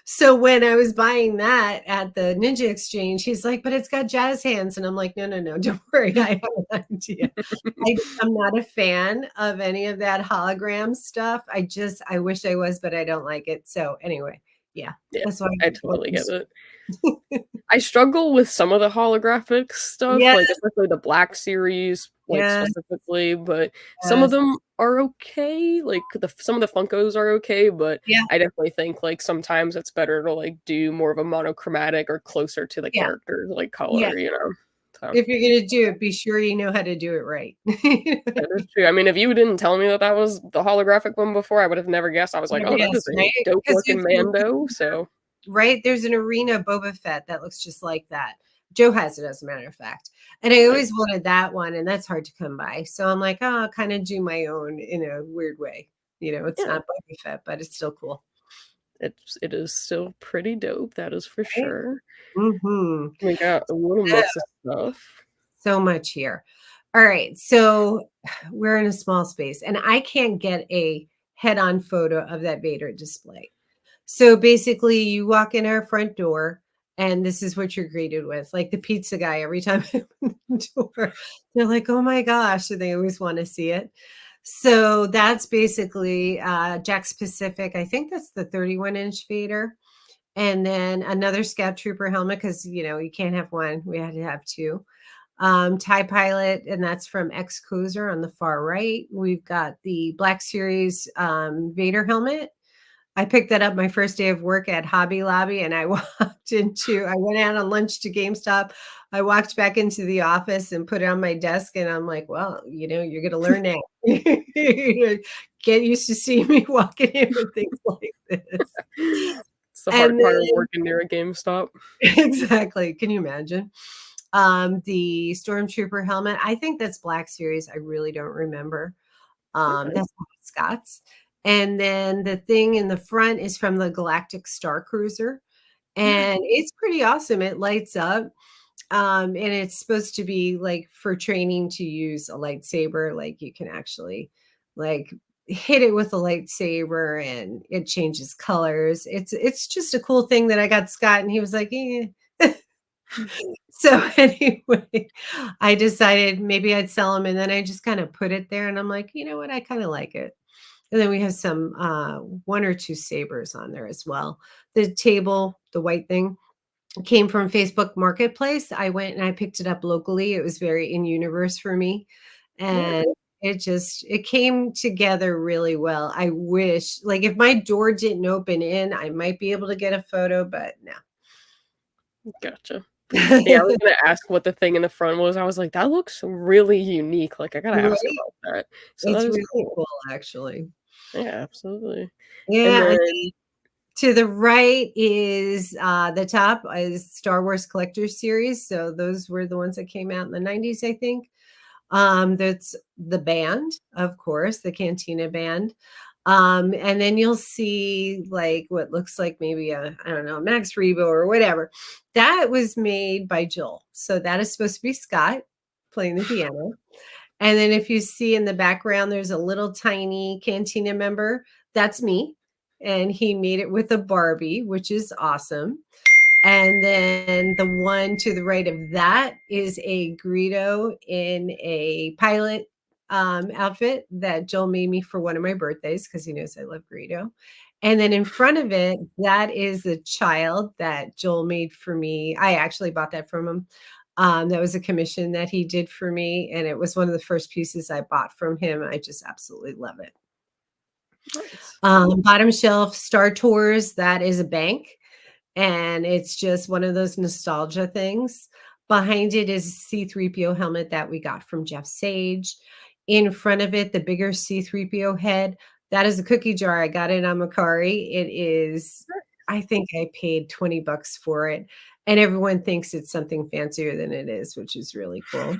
So, when I was buying that at the Ninja Exchange, he's like, "But it's got jazz hands," and I'm like, "No, no, no, don't worry, I have an idea." I'm not a fan of any of that hologram stuff. I wish I was, but I don't like it. So anyway, yeah, yeah, that's why I I totally get it. I struggle with some of the holographic stuff, Yes, like, especially the Black series, like, yes, specifically, but some of yes, them are okay, like, some of the Funkos are okay, but yeah, I definitely think, like, sometimes it's better to, like, do more of a monochromatic or closer to the yeah, character's, like, yeah. color, So, If you're gonna do it, be sure you know how to do it right. that is true. I mean, if you didn't tell me that that was the holographic one before, I would have never guessed. I was like, Never "Oh, that is guessed, a right? dope Because looking Mando," so right? There's an arena Boba Fett that looks just like that. Joe has it, as a matter of fact. And I nice. always wanted that one, and that's hard to come by. So I'm like, oh, I'll kind of do my own in a weird way. It's Yeah. not Boba Fett, but it's still cool. It is still pretty dope, that is for Right? sure. Mhm. We got a little mix of stuff. So much here. All right. So we're in a small space, and I can't get a head on photo of that Vader display. So basically, you walk in our front door, and this is what you're greeted with. Like the pizza guy, every time I open the door, they're like, oh my gosh. And they always want to see it. So that's basically Jack's Pacific. I think that's the 31-inch Vader. And then another Scout Trooper helmet because, you can't have one. We had to have two. TIE Pilot, and that's from X Cozer on the far right. We've got the Black Series Vader helmet. I picked that up my first day of work at Hobby Lobby, and I I went out on lunch to GameStop. I walked back into the office and put it on my desk, and I'm like, well, you're going to learn now. Get used to seeing me walking in with things like this. It's the hard And part of then working near a GameStop. exactly. Can you imagine? The Stormtrooper helmet, I think that's Black Series. I really don't remember. Okay. That's Scott's. And then the thing in the front is from the Galactic Star Cruiser. Nice. And it's pretty awesome. It lights up. And it's supposed to be like for training to use a lightsaber. Like you can actually like hit it with a lightsaber and it changes colors. It's just a cool thing that I got Scott and he was like, eh. So anyway, I decided maybe I'd sell them and then I just kind of put it there and I'm like, you know what? I kind of like it. And then we have some one or two sabers on there as well. The table, the white thing, came from Facebook Marketplace. I went and I picked it up locally. It was very in universe for me. Yeah, And it came together really well. I wish like if my door didn't open in, I might be able to get a photo, but no. gotcha. Yeah, I was gonna ask what the thing in the front was. I was like, "That looks really unique." Like, I gotta ask Right? about that. So that It's is really cool. cool, actually. Yeah, absolutely. And Yeah, and then to the right is, the top is Star Wars Collector Series, so those were the ones that came out in the '90s, I think. That's the band, of course, the Cantina band. And then you'll see like what looks like maybe I don't know, Max Rebo or whatever. That was made by Joel. So that is supposed to be Scott playing the piano. And then if you see in the background, there's a little tiny Cantina member. That's me. And he made it with a Barbie, which is awesome. And then the one to the right of that is a Greedo in a pilot outfit that Joel made me for one of my birthdays because he knows I love Greedo. And then in front of it, that is a child that Joel made for me. I actually bought that from him. That was a commission that he did for me, and it was one of the first pieces I bought from him. I just absolutely love it. Nice. Bottom shelf Star Tours, that is a bank, and it's just one of those nostalgia things. Behind it is a C-3PO helmet that we got from Jeff Sage. In front of it, the bigger C-3PO head, that is a cookie jar. I got it on Macari. It is, I think I paid $20 for it, and everyone thinks it's something fancier than it is, which is really cool.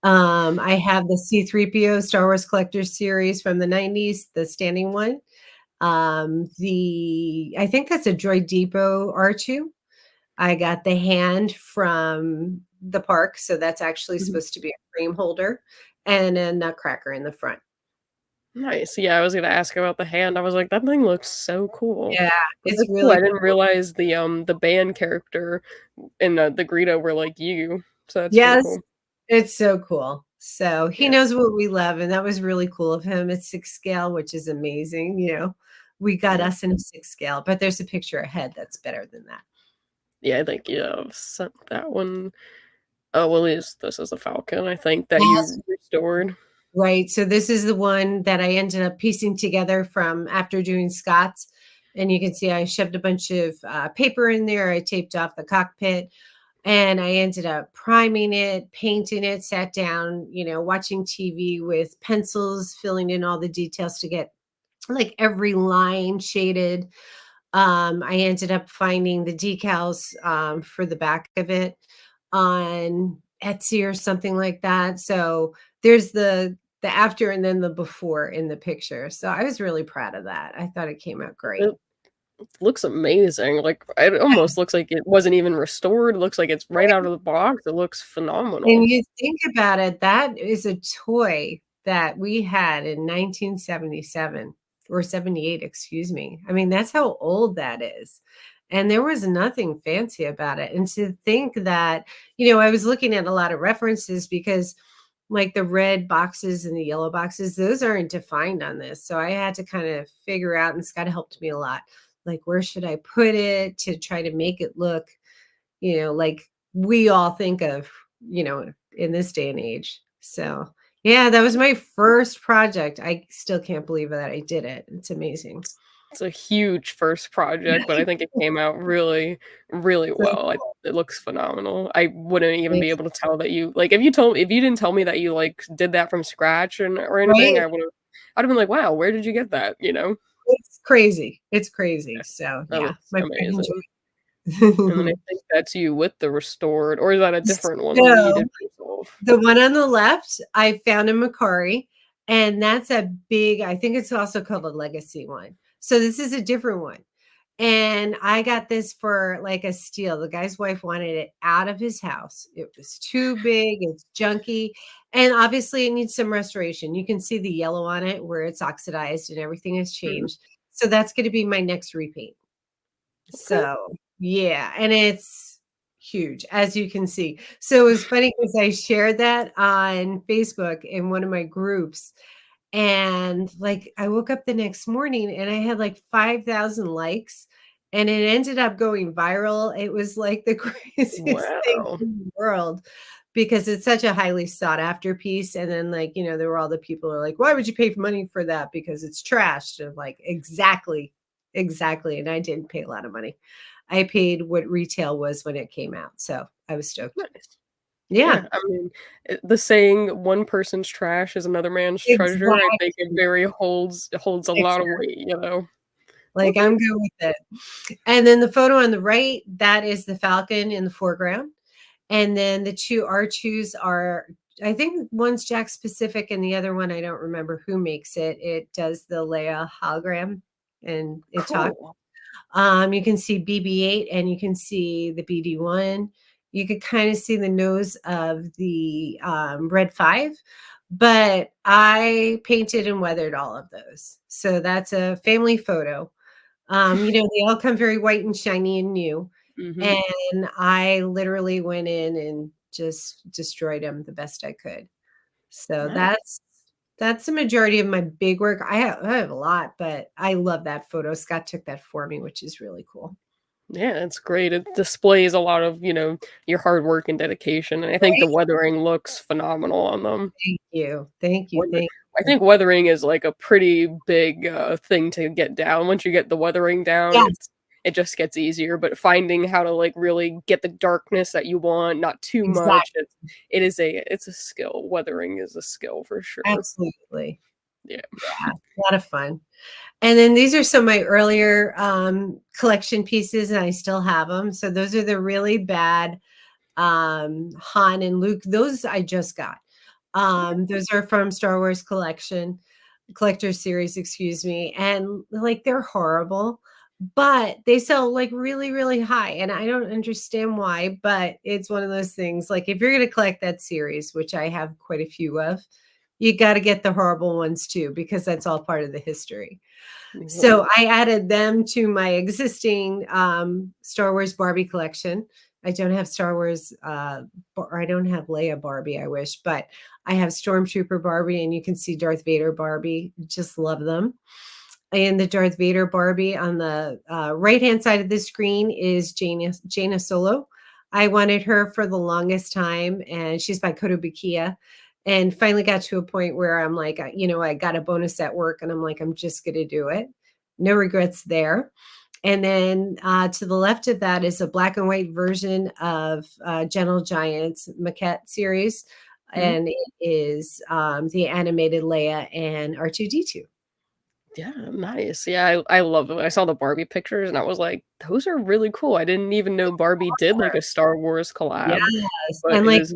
I have the C-3PO Star Wars Collector's Series from the 90s, the standing one. I think that's a Droid Depot R2. I got the hand from the park, so that's actually Mhm. supposed to be a frame holder and a nutcracker in the front. Nice. Yeah, I was gonna ask about the hand. I was like, that thing looks so cool. Yeah, But it's that's cool. I really didn't cool. realize the band character and the Greedo were like you. So that's pretty Yes, cool. it's so cool. So he Yeah. knows what we love, and that was really cool of him. It's 6 scale, which is amazing, you know. We got Yeah. us in a 6 scale, but there's a picture ahead that's better than that. Yeah, I think yeah, I've sent that one. Oh, well, this is a Falcon, I think, that Yes. you restored. Right, so this is the one that I ended up piecing together from after doing Scott's, and you can see I shoved a bunch of, paper in there, I taped off the cockpit, and I ended up priming it, painting it, sat down, you know, watching TV with pencils, filling in all the details to get, like, every line shaded. I ended up finding the decals, for the back of it on Etsy or something like that. So there's the after and then the before in the picture. So I was really proud of that. I thought it came out great. It looks amazing. Like, it almost looks like it wasn't even restored. It looks like it's right out of the box. It looks And phenomenal. you think about it, that is a toy that we had in 1977 or 78, excuse me. I mean, that's how old that is. And there was nothing fancy about it. And to think that, you know, I was looking at a lot of references because like the red boxes and the yellow boxes, those aren't defined on this. So I had to kind of figure out, and Scott helped me a lot. Like, where should I put it to try to make it look, you know, like we all think of, you know, in this day and age. So, yeah, that was my first project. I still can't believe that I did it. It's amazing. It's a huge first project, but I think it came out really, really well. It looks phenomenal. I wouldn't even be It's able to tell that you like, if you didn't tell me that you, like, did that from scratch and or anything, right? I'd have been like, "Wow, where did you get that?" You know? It's crazy. It's crazy. Yeah, So, that yeah, looks my friend amazing. And then I enjoyed. think that's you with the restored or is that a different one that you So did yourself? the one on the left, I found in Macari, and that's a big, I think it's also called a legacy one. So this is a different one. And I got this for like a steal. The guy's wife wanted it out of his house. It was too big, it's junky, and obviously it needs some restoration. You can see the yellow on it where it's oxidized and everything has Mhm. changed. So that's going to be my next repaint. Okay. So, yeah, and it's huge, as you can see. So it was funny because I shared that on Facebook in one of my groups, and, like, I woke up the next morning and I had, like, 5,000 likes, and it ended up going viral. It was, like, the craziest thing Wow. in the world because it's such a highly sought after piece, and then, like, you know, there were all the people who are like, "Why would you pay for money for that? Because it's trashed." And I'm like, "Exactly, exactly," and I didn't pay a lot of money. I paid what retail was when it came out, so I was stoked. Nice. Yeah, Yeah, I mean, the saying, "One person's trash is another man's treasure," I think it exactly, very holds a lot of exactly. weight, you know? Like, Okay. I'm good with it. And then the photo on the right, that is the falcon in the foreground. And then the 2 R2s are I think one's Jack Specific and the other one, I don't remember who makes it. It does the Leia hologram and it talks. Cool. You can see BB-8 and you can see the BD-1. You could kind of see the nose of the Red 5, but I painted and weathered all of those. So that's a family photo. They all come very white and shiny and new. Mhm. And I literally went in and just destroyed them the best I could. So Nice. that's the majority of my big work. I have a lot, but I love that photo. Scott took that for me, which is really cool. Yeah, it's great. It displays a lot of, your hard work and dedication, and I think the Right? weathering looks phenomenal on them. Thank you. Thank you. Weather Thank I you. think weathering is, like, a pretty big, thing to get down. Once you get the weathering down, Yes, it just gets easier, but finding how to, like, really get the darkness that you want, not too much, exactly. it's a skill. Weathering is a skill for sure. Absolutely. Yeah. Yeah. A lot of fun. And then these are some of my earlier collection pieces, and I still have them. So those are the really bad Han and Luke. Those I just got. Those are from Star Wars collector series, excuse me. And like they're horrible, but they sell like really, really high. And I don't understand why, but it's one of those things. Like if you're going to collect that series, which I have quite a few of, you got to get the horrible ones too, because that's all part of the history. Yep. So I added them to my existing Star Wars Barbie collection. I don't have Star Wars, or I don't have Leia Barbie, I wish, but I have Stormtrooper Barbie, and you can see Darth Vader Barbie. Just love them. And the Darth Vader Barbie on the right-hand side of the screen is Jaina Solo. I wanted her for the longest time, and she's by Kotobukiya. And finally got to a point where I'm like, I got a bonus at work, and I'm like, I'm just going to do it. No regrets there. And then to the left of that is a black and white version of Gentle Giant's maquette series. Mhm. And it is the animated Leia and R2D2. Yeah, nice. Yeah, I love it. I saw the Barbie pictures and I was like, "Those are really cool." I didn't even know Barbie did, like, a Star Wars collab, Yes, but and, it like, is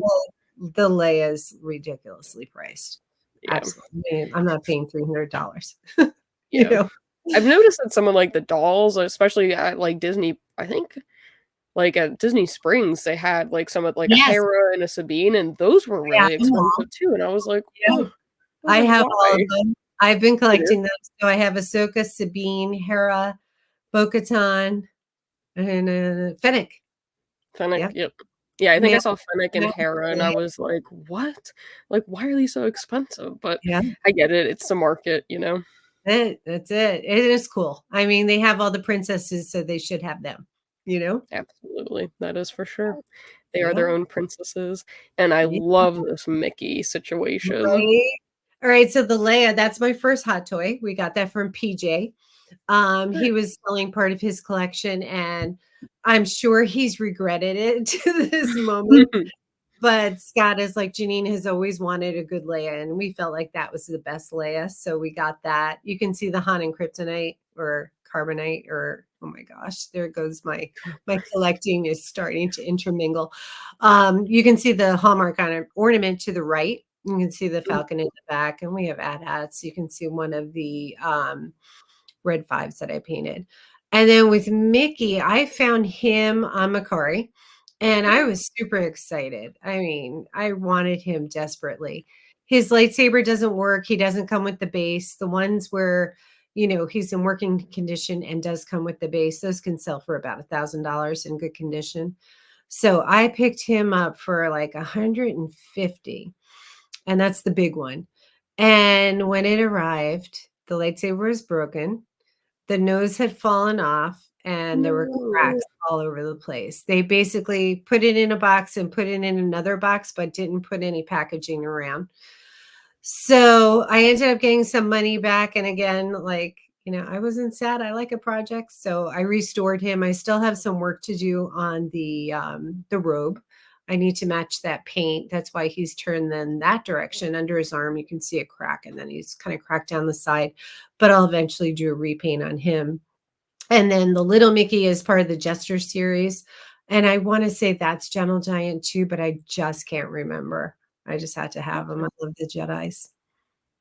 the Leia's ridiculously priced. yeah, Absolutely. I mean, I'm not paying $300, you yeah. know? I've noticed that some of, like, the dolls, especially at, like, Disney I think, like, at Disney Springs, they had, like, some of like, a Yes, Hera and a Sabine, and those were I have really them all. expensive too, and I was like, Yeah, "Whoa." I was I like, have all of "Why?" them. I've been You know? collecting them, so I have Ahsoka, Sabine, Hera, Bo-Katan, and, Fennec. Fennec, Yep. yep. Yeah, I think I Man, saw Fennec and man, Hera, and I was like, "What? Like, why are these so expensive?" But yeah, I get it, it's the market, you know? that's it. It is cool. I mean, they have all the princesses, so they should have them, you know? Absolutely, that is for sure. They are Yeah, their own princesses, and I yeah. love this Mickey situation. Right? Alright, so the Leia, that's my first hot toy. We got that from PJ. He was selling part of his collection, and I'm sure he's regretted it to this moment. But Scott is like, Janine has always wanted a good Leia, and we felt like that was the best Leia, so we got that. You can see the Han and Kryptonite or Carbonite or oh my gosh, there goes my collecting is starting to intermingle. You can see the Hallmark on an ornament to the right. You can see the Falcon in the back, and we have AT-ATs. You can see one of the red fives that I painted. And then with Mickey, I found him on Macari and I was super excited. I mean, I wanted him desperately. His lightsaber doesn't work. He doesn't come with the base. The ones where, he's in working condition and does come with the base, those can sell for about $1,000 in good condition. So I picked him up for like 150, and that's the big one. And when it arrived, the lightsaber was broken, the nose had fallen off, and there were No. cracks all over the place. They basically put it in a box and put it in another box, but didn't put any packaging around. So I ended up getting some money back. And again, like, I wasn't sad. I like a project. So I restored him. I still have some work to do on the robe. I need to match that paint. That's why he's turned then that direction under his arm. You can see a crack, and then he's kind of cracked down the side. But I'll eventually do a repaint on him. And then the little Mickey is part of the Jester series. And I want to say that's Gentle Giant too, but I just can't remember. I just had to have them. I love the Jedis.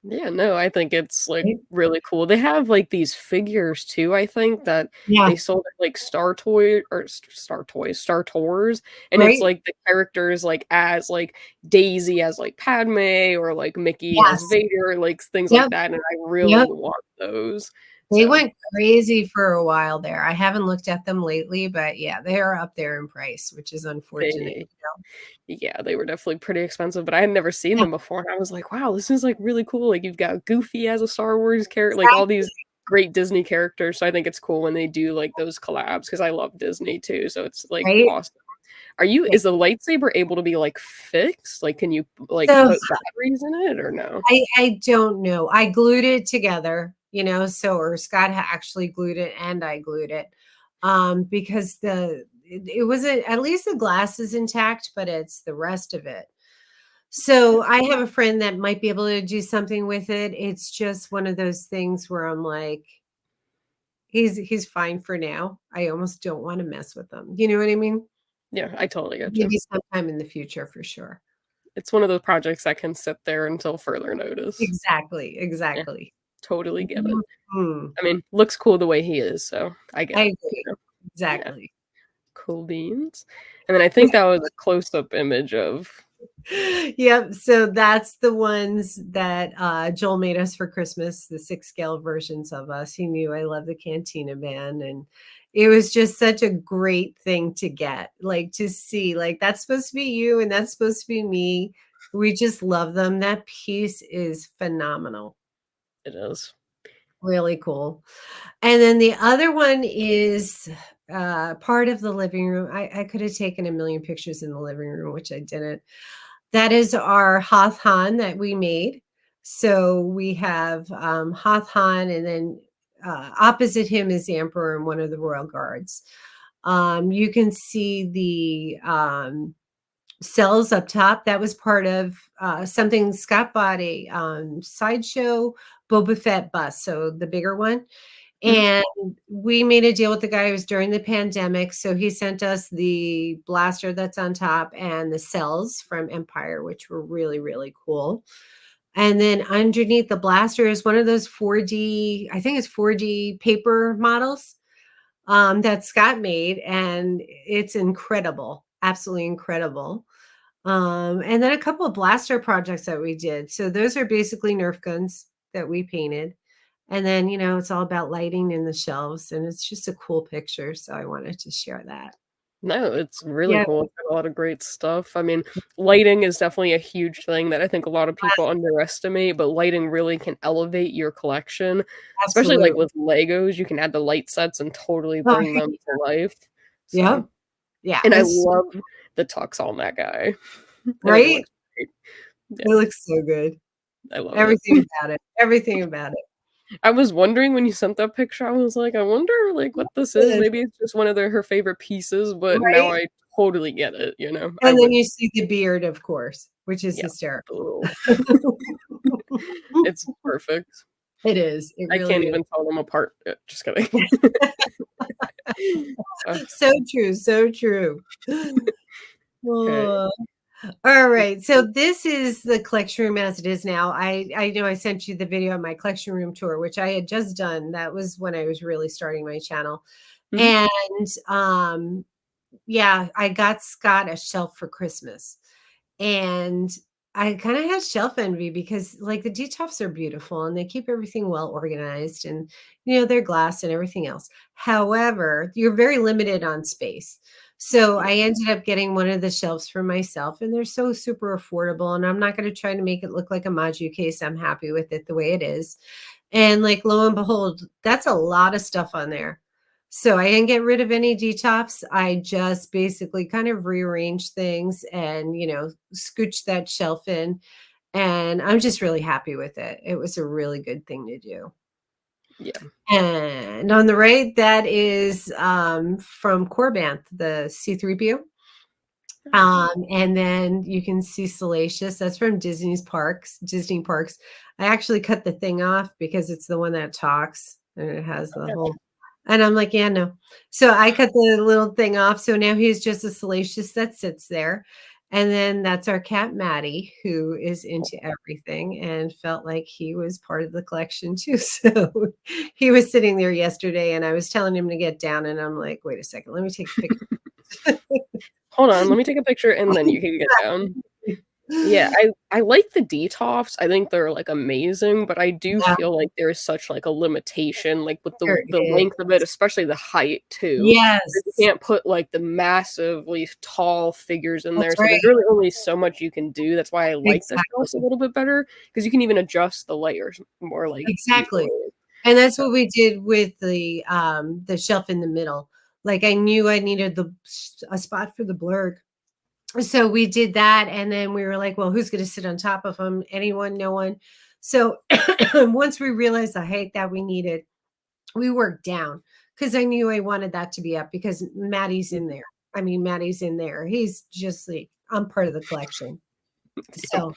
Yeah, no, I think it's, like, Right? really cool. They have, like, these figures too, I think, that Yeah, they sold at, like, Star Toy or Star Toys, Star Tours, and it's, right? like, the characters, like, as, like, Daisy as, like, Padme or, like, Mickey as Yes. Vader, like, things like Yep, that, and I really yep. want those. They So, went crazy for a while there. I haven't looked at them lately, but yeah, they are up there in price, which is unfortunate, they you know? yeah, they were definitely pretty expensive, but I had never seen Yeah, them before, and I was like, "Wow, this is, like, really cool." Like, you've got Goofy as a Star Wars character, like, all exactly, these great Disney characters, so I think it's cool when they do, like, those collabs because I love Disney too, so it's, like, right? awesome. Are you Yeah. is the lightsaber able to be, like, fixed? Like, can you, like, So put batteries in it or no? I don't know. I glued it together, you know, so or Scott actually glued it and I glued it. Because it wasn't at least the glass is intact, but it's the rest of it. So I have a friend that might be able to do something with it. It's just one of those things where I'm like, he's fine for now. I almost don't want to mess with them. You know what I mean? Yeah, I totally get you. Maybe sometime in the future for sure. It's one of those projects that can sit there until further notice. Exactly, Yeah, exactly. totally get it. Mhm. I mean, looks cool the way he is, so I I get it, you agree. know? Yeah. Exactly. Cool beans. And then I think that was a close-up image of Yep, so that's the ones that, Joel made us for Christmas, the 6 scale versions of us. He knew I love the Cantina band, and it was just such a great thing to get, like, to see, like, that's supposed to be you and that's supposed to be me. We just love them. That piece is phenomenal. it is. Really cool. And then the other one is, part of the living room. I could have taken a million pictures in the living room, which I didn't. That is our Hoth Han that we made. So we have, Hoth Han, and then, opposite him is the Emperor and one of the royal guards. You can see the, cells up top. That was part of, something Scott bought a, sideshow Boba Fett bus, so the bigger one. Mhm. And we made a deal with the guy. It was during the pandemic, so he sent us the blaster that's on top and the cells from Empire, which were really, really cool. And then underneath the blaster is one of those 4D, I think it's 4D paper models, that Scott made, and it's incredible, absolutely incredible. And then a couple of blaster projects that we did. So those are basically Nerf guns that we painted. And then, you know, it's all about lighting in the shelves, and it's just a cool picture. So I wanted to share that. No, it's really Yeah, cool. It's got a lot of great stuff. I mean, lighting is definitely a huge thing that I think a lot of people underestimate, but lighting really can elevate your collection, especially, like, absolutely. with Legos, you can add the light sets and totally Oh, bring them to life. So yep. Yeah, and I it's love the tux on that guy. I think it right. looks great. It Yeah, looks so good. I love it. Everything about it. Everything about it. I was wondering when you sent that picture, I was like, "I wonder, like, what this is." Yes, Maybe it's just one of her favorite pieces, but now right? I totally get it, you know? I And then would you see the beard, of course, which is yeah, the hysterical. little it's perfect. It is. It I can't really is. even tell them apart. Just kidding. So, So true. So true. okay. Oh. All right. So this is the collection room as it is now. I know I sent you the video of my collection room tour, which I had just done. That was when I was really starting my channel. Mhm. And yeah, I got Scott a shelf for Christmas. And I kind of had shelf envy because like the detops are beautiful and they keep everything well organized and you know they're glass and everything else. However, you're very limited on space. So Yeah. I ended up getting one of the shelves for myself and they're so super affordable and I'm not going to try to make it look like a Maju case. I'm happy with it the way it is. And like lo and behold, that's a lot of stuff on there. So I didn't get rid of any detox. I just basically kind of rearranged things and, you know, scooched that shelf in. And I'm just really happy with it. It was a really good thing to do. Yeah. And on the right, that is from Corbanth, the C3PO. Oh, And then you can see Salacious. That's from Disney Parks. I actually cut the thing off because it's the one that talks and it has the okay. whole. And I'm like, yeah, no. So I cut the little thing off. So now he's just a Salacious that sits there. And then that's our cat, Maddie, who is into everything and felt like he was part of the collection too. So he was sitting there yesterday and I was telling him to get down. And I'm like, wait a second, let me take a picture. Hold on, let me take a picture and then you can get down. Yeah, I like the detox. I think they're, like, amazing, but I do Yeah, feel like there is such, like, a limitation, like, with there the is. length of it, especially the height too. Yes, You can't put, like, the massively tall figures in that's there, so right. there's really only so much you can do. That's why I like the shelves a Exactly. little bit better because you can even adjust the layers more, like, Exactly. easily. And that's So what we did with the shelf in the middle. Like I knew I needed a spot for the blurg. So we did that, and then we were like, "Well, who's gonna sit on top of them? Anyone? No one?" So once we realized the height that we needed, we worked down because I knew I wanted that to be up because Maddie's in there. I mean, Maddie's in there. He's just like I'm part of the collection. yep. So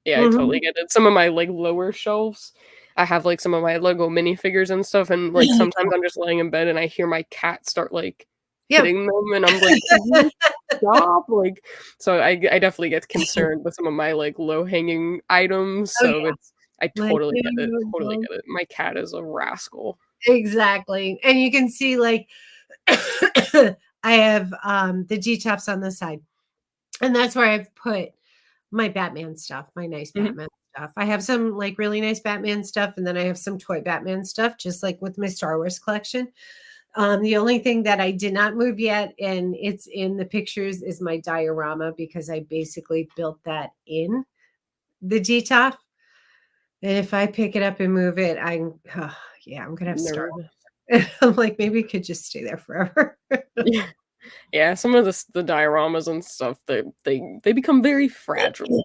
Yeah, I totally mhm. get it. Some of my, like, lower shelves, I have, like, some of my Lego minifigures and stuff, and, like, sometimes I'm just laying in bed and I hear my cat start, like, Yeah. hitting them, and I'm like, "Can you stop?" Like, so I definitely get concerned with some of my, like, low-hanging items, Oh so yeah. it's I Like, totally no. get it. My cat is a rascal. Exactly, and you can see, like, I have, the G-tops on the side, and that's where I've put my Batman stuff, my nice Mhm. Batman stuff. I have some, like, really nice Batman stuff, and then I have some toy Batman stuff, just like with my Star Wars collection. The only thing that I did not move yet, and it's in the pictures, is my diorama because I basically built that in the G-top, and if I pick it up and move it, yeah, I'm gonna have Star Nervous. I'm like, maybe it could just stay there forever. Yeah. Yeah, some of the dioramas and stuff, they become very fragile.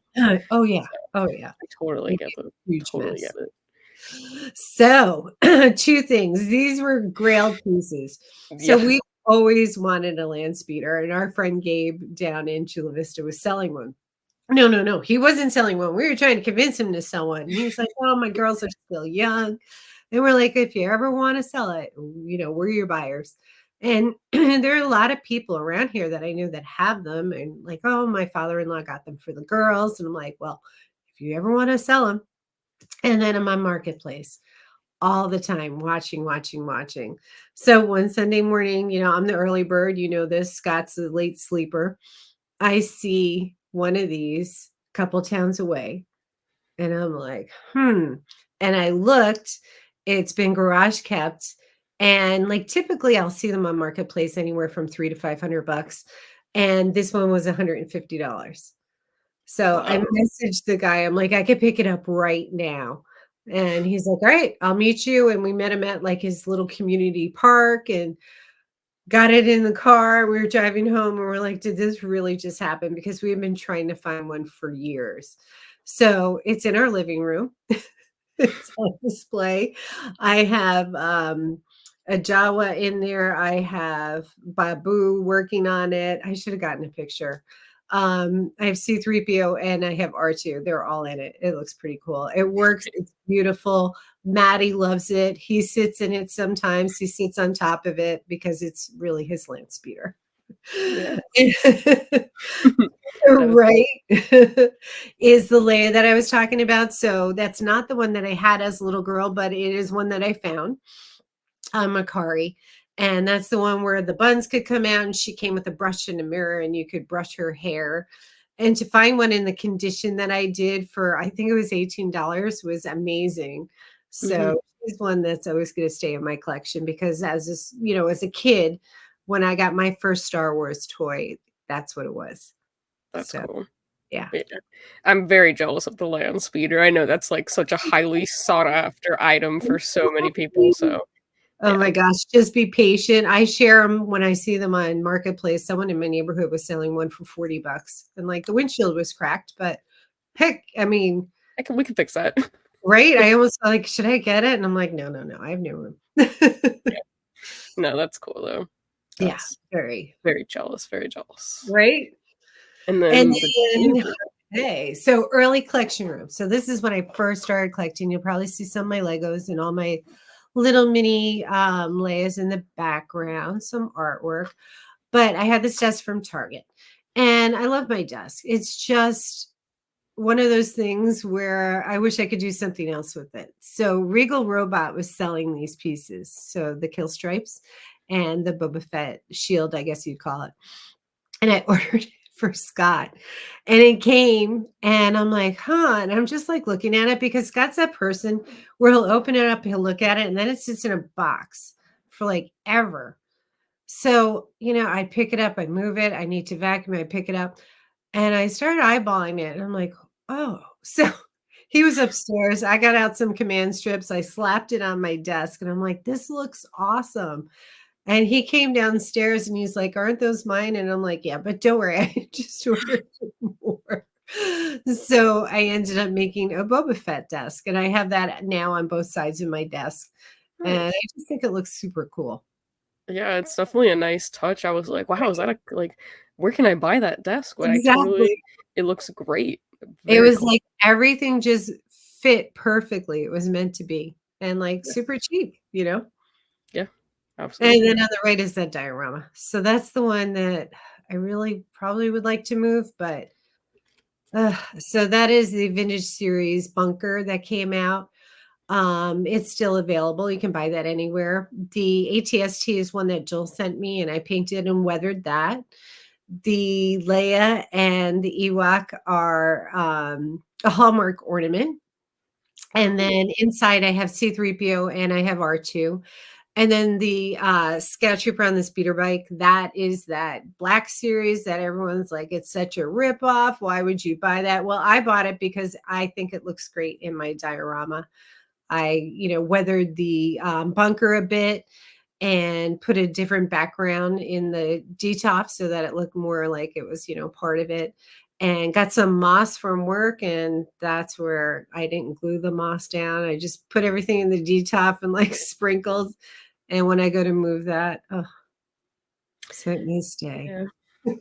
Oh, yeah. So, Oh, yeah. I totally Make get it. a huge Totally get mess. it. So, 2 things. These were grail pieces. So, Yeah. we always wanted a land speeder, and our friend Gabe down in Chula Vista was selling one. No, no, no, he wasn't selling one. We were trying to convince him to sell one. And he's like, "Oh, my girls are still young." And we're like, "If you ever wanna sell it, we're your buyers." And there are a lot of people around here that I knew that have them and like, "Oh, my father-in-law got them for the girls." And I'm like, "Well, if you ever wanna sell them." And then I'm on Marketplace all the time, watching, watching, watching. So one Sunday morning, I'm the early bird, this, Scott's the late sleeper. I see one of these couple towns away, and I'm like, "Hmm," and I looked, it's been garage kept, and, like, typically, I'll see them on Marketplace anywhere from 3 to 500 bucks, and this one was $150. So I Wow. messaged the guy, I'm like, "I could pick it up right now." And he's like, "Alright, I'll meet you," and we met him at, like, his little community park and got it in the car. We were driving home and we're like, "Did this really just happen?" Because we have been trying to find one for years. So it's in our living room. It's on display. I have a Jawa in there. I have Babu working on it. I should have gotten a picture. I have C3PO and I have R2. They're all in it. It looks pretty cool. It works. It's beautiful. Maddie loves it. He sits in it sometimes. He sits on top of it because it's really his land speeder. Yeah. That is Right. Is the layer that I was talking about. So that's not the one that I had as a little girl, but it is one that I found on Macari. And that's the one where the buns could come out and she came with a brush and a mirror and you could brush her hair. And to find one in the condition that I did for, I think it was $18 was amazing. Mhm. So she's one that's always going to stay in my collection because as a kid, when I got my first Star Wars toy, that's what it was. That's So cool. yeah. Yeah. I'm very jealous of the land speeder. I know that's, like, such a highly sought after item for so many people, so, Oh yeah. my gosh, just be patient. I share them when I see them on Marketplace. Someone in my neighborhood was selling one for 40 bucks, and, like, the windshield was cracked, but heck, I mean, We can fix that. right? I almost like, "Should I get it?" And I'm like, "No, no, no, I have no room." Yeah. No, that's cool, though. Yeah, That's very. very jealous, very jealous. Right? And And then the then music. okay, so early collection room. So this is when I first started collecting. You'll probably see some of my Legos and all my little mini, layers in the background, some artwork. But I had this desk from Target, And I love my desk. It's just one of those things where I wish I could do something else with it. So Regal Robot was selling these pieces. So the kill stripes and the Boba Fett shield, I guess you'd call it. And I ordered it for Scott. And it came and I'm like, huh. And I'm just like looking at it because Scott's that person where he'll open it up, he'll look at it, and then it sits in a box for like ever. So, I pick it up, I move it, I need to vacuum, I pick it up, and I started eyeballing it, and I'm like, "Oh." So, he was upstairs, I got out some command strips, I slapped it on my desk, and I'm like, "This looks awesome." And he came downstairs and he's like, "Aren't those mine?" And I'm like, "Yeah, but don't worry, I just ordered more." So, I ended up making a Boba Fett desk, and I have that now on both sides of my desk, and I Nice. just think it looks super cool. Yeah, it's definitely a nice touch. I was like, "Wow, is that a like, where can I buy that desk?" But I totally Exactly. it looks great. It Very was cool. like everything just fit perfectly. It was meant to be, and, like, Yeah, super cheap? yeah, And absolutely. then on the right is that diorama. So that's the one that I really probably would like to move, but, so that is the Vintage Series bunker that came out. It's still available. You can buy that anywhere. The ATST is one that Joel sent me, and I painted and weathered that. The Leia and the Ewok are, a Hallmark ornament, and Cool. then inside I have C-3PO and I have R2, and then the, Scout Trooper on the speeder bike, that is that Black Series that everyone's like, "It's such a ripoff. Why would you buy that?" Well, I bought it because I think it looks great in my diorama. I, weathered the, bunker a bit and put a different background in the detop so that it looked more like it was, part of it. And got some moss from work, and that's where I didn't glue the moss down. I just put everything in the detop and like sprinkled. And when I go to move that, oh, so it may stay. Yeah.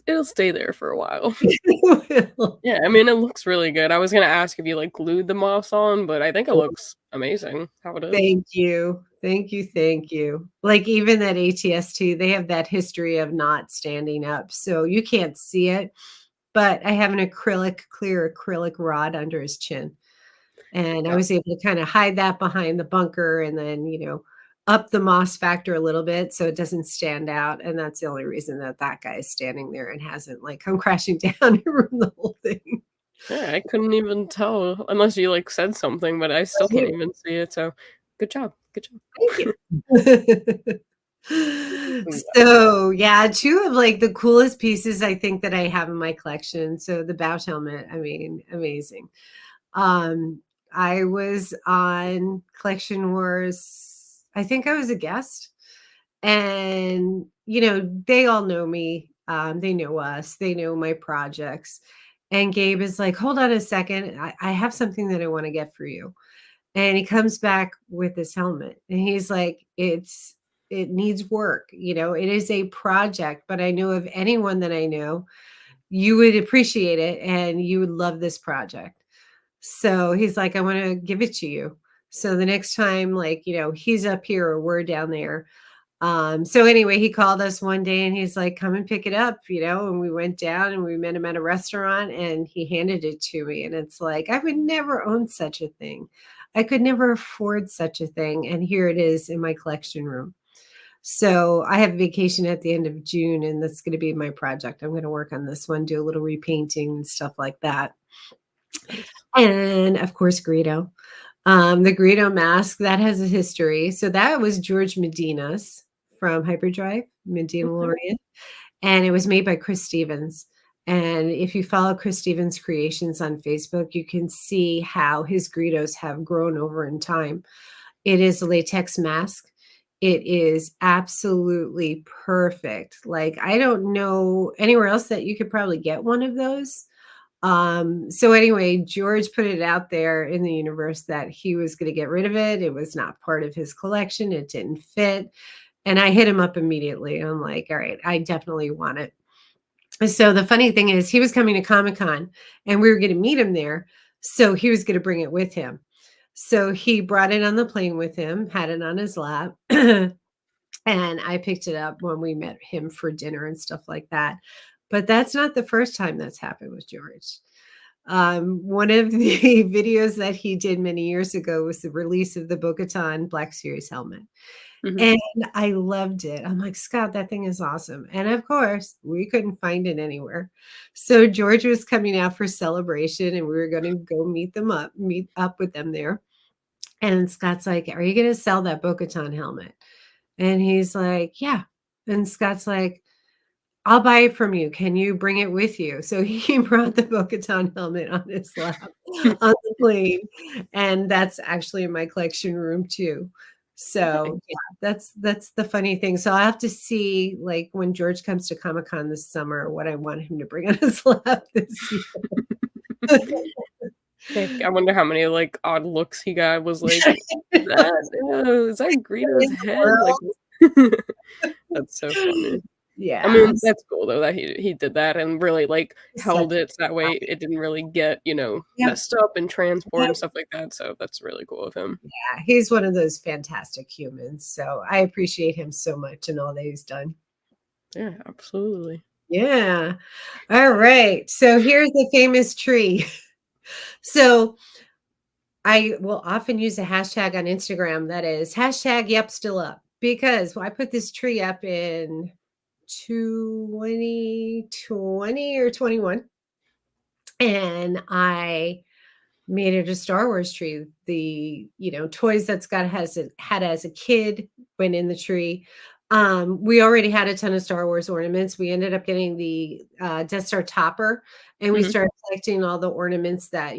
It'll stay there for a while. It will. Yeah, I mean, it looks really good. I was gonna ask if you, like, glued the moss on, but I think it looks amazing how it is. Thank you. Thank you, thank you. Like, even that ATS-T, they have that history of not standing up, so you can't see it, but I have an clear acrylic rod under his chin, and I Got was able to kinda hide that behind the bunker and then, up the moss factor a little bit so it doesn't stand out, and that's the only reason that that guy is standing there and hasn't, like, come crashing down and ruined the whole thing. Yeah, I couldn't even tell unless you, like, said something, but I still can't even see it, so good job, good job. Thank you. Yeah, So, yeah, 2 of, like, the coolest pieces I think that I have in my collection. So the Bouch helmet, I mean, amazing. Um, I was on Collection Wars, I think I was a guest, and, they all know me, they know us, they know my projects, and Gabe is like, "Hold on a second, I have something that I wanna get for you." And he comes back with this helmet and he's like, it needs work. It is a project, but I know of anyone that I know, you would appreciate it and you would love this project. So he's like, I want to give it to you. So the next time, like, he's up here or we're down there. So anyway, he called us one day and he's like, come and pick it up, and we went down and we met him at a restaurant and he handed it to me. And it's like, I would never own such a thing. I could never afford such a thing. And here it is in my collection room. So I have a vacation at the end of June, and that's going to be my project. I'm going to work on this one, do a little repainting and stuff like that. nice. And of course, Greedo. The Greedo mask, that has a history. So that was George Medina's from Hyperdrive, Medina Okay. Lorian, and it was made by Chris Stevens. And if you follow Chris Stevens Creations on Facebook, you can see how his Greedos have grown over in time. It is a latex mask. It is absolutely perfect. Like, I don't know anywhere else that you could probably get one of those. So anyway, George put it out there in the universe that he was going to get rid of it. It was not part of his collection. It didn't fit. And I hit him up immediately. I'm like, all right, I definitely want it. So the funny thing is he was coming to Comic-Con and we were going to meet him there. So he was going to bring it with him. So he brought it on the plane with him, had it on his lap. And I picked it up when we met him for dinner and stuff like that. But that's not the first time that's happened with George. One of the videos that he did many years ago was the release of the Bo-Katan Black Series helmet. Mhm. And I loved it. I'm like, Scott, that thing is awesome. And of course, we couldn't find it anywhere. So George was coming out for celebration and we were going to go meet up with them there. And Scott's like, are you going to sell that Bo-Katan helmet? And he's like, yeah. And Scott's like, I'll buy it from you. Can you bring it with you? So he brought the Bo-Katan helmet on his lap on the plane, and that's actually in my collection room too. So, Nice. yeah, that's the funny thing. So I'll have to see, like, when George comes to Comic-Con this summer, what I want him to bring on his lap this year. Heck, I wonder how many, like, odd looks he got, was like, is that Greedo's In the head?" Like, world. that's so funny. I Yeah. mean, that's cool though that he did that and really, like, He's such held it so a that way guy. it didn't really get, Yep, messed up in transport and yep. stuff like that, so that's really cool of him. Yeah, he's one of those fantastic humans, so I appreciate him so much and all that he's done. Yeah, absolutely. Yeah. All right. So here's the famous tree. So I will often use a hashtag on Instagram that is hashtag yep still up because I put this tree up in 2020 or 21 and I made it a Star Wars tree. The, toys that Scott had as a kid went in the tree. We already had a ton of Star Wars ornaments. We ended up getting the Death Star topper, and we Mhm. started collecting all the ornaments that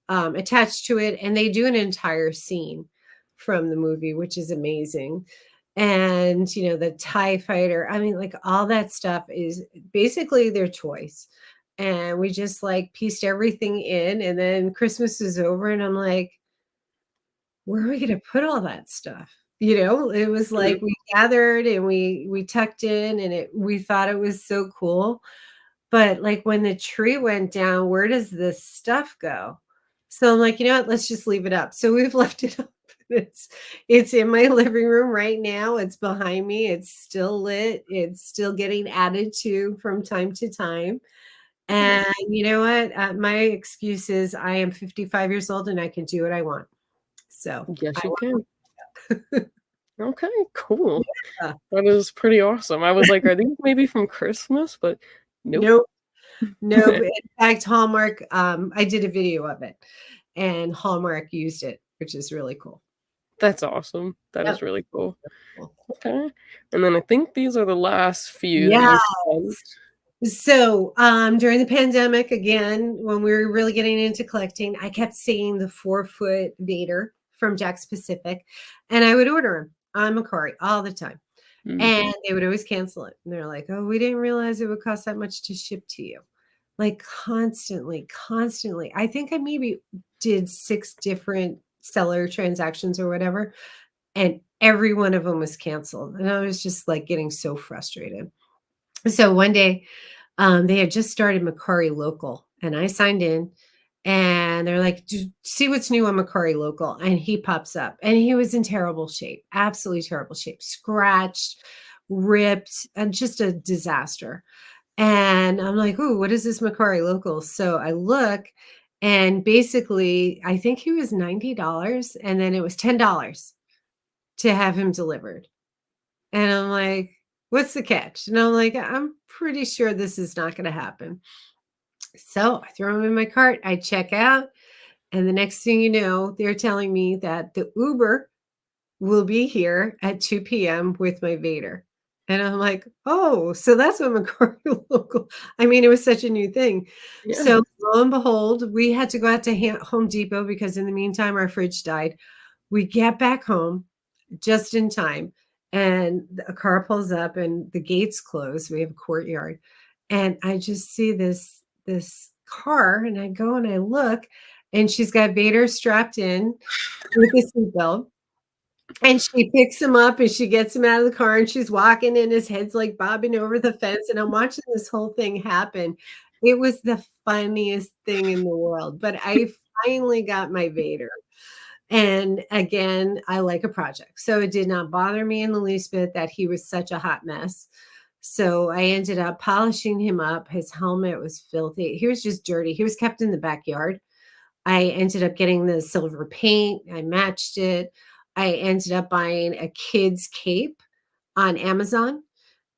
attached to it. And they do an entire scene from the movie, which is amazing. And the TIE fighter. I mean, like all that stuff is basically their toys and we just like pieced everything in and then Christmas is over and I'm like, where are we going to put all that stuff? It was Mhm. like we gathered and we tucked in and we thought it was so cool. But like when the tree went down, where does this stuff go? So I'm like, you know what? Let's just leave it up. So we've left it up. It's in my living room right now. It's behind me. It's still lit. It's still getting added to from time to time. And Nice. you know what? My excuse is I am 55 years old and I can do what I want. So I Yes, you want can. Okay, cool. uh, That is pretty awesome. I was like, "Are these maybe from Christmas?" But nope. no, no. But in fact, Hallmark, I did a video of it and Hallmark used it, which is really cool. That's awesome. That is Yep. really cool. Cool. Okay. And then I think these are the last few that Yeah. you've done. So, during the pandemic, again, when we were really getting into collecting, I kept seeing the 4-foot Vader from Jack's Pacific, and I would order him on Macari all the time. Mm. And they would always cancel it. And they're like, "Oh, we didn't realize it would cost that much to ship to you." Like constantly, constantly. I think I maybe did 6 different seller transactions or whatever, and every one of them was canceled. And I was just like getting so frustrated. So one day, they had just started Macari Local, and I signed in, and they're like, See what's new on Macari Local." And he pops up, and he was in terrible shape, absolutely terrible shape, scratched, ripped, and just a disaster. And I'm like, "Ooh, what is this Macari Local?" So I look, and basically, I think he was $90, and then it was $10 to have him delivered. And I'm like, "What's the catch?" And I'm like, "I'm pretty sure this is not gonna happen." So I throw them in my cart, I check out, and the next thing you know, they're telling me that the Uber will be here at 2 p.m. with my Vader. And I'm like, "Oh, so that's what McCarty Local." I mean, it was such a new thing. Yeah. So lo and behold, we had to go out to Home Depot because in the meantime, our fridge died. We get back home just in time, and a car pulls up and the gates close. We have a courtyard, and I just see this car, and I go and I look, and she's got Vader strapped in with a seatbelt, and she picks him up and she gets him out of the car and she's walking and his head's like bobbing over the fence, and I'm watching this whole thing happen. It was the funniest thing in the world, but I finally got my Vader. And again, I like a project. So it did not bother me in the least bit that he was such a hot mess. So I ended up polishing him up. His helmet was filthy. He was just dirty. He was kept in the backyard. I ended up getting the silver paint. I matched it. I ended up buying a kid's cape on Amazon.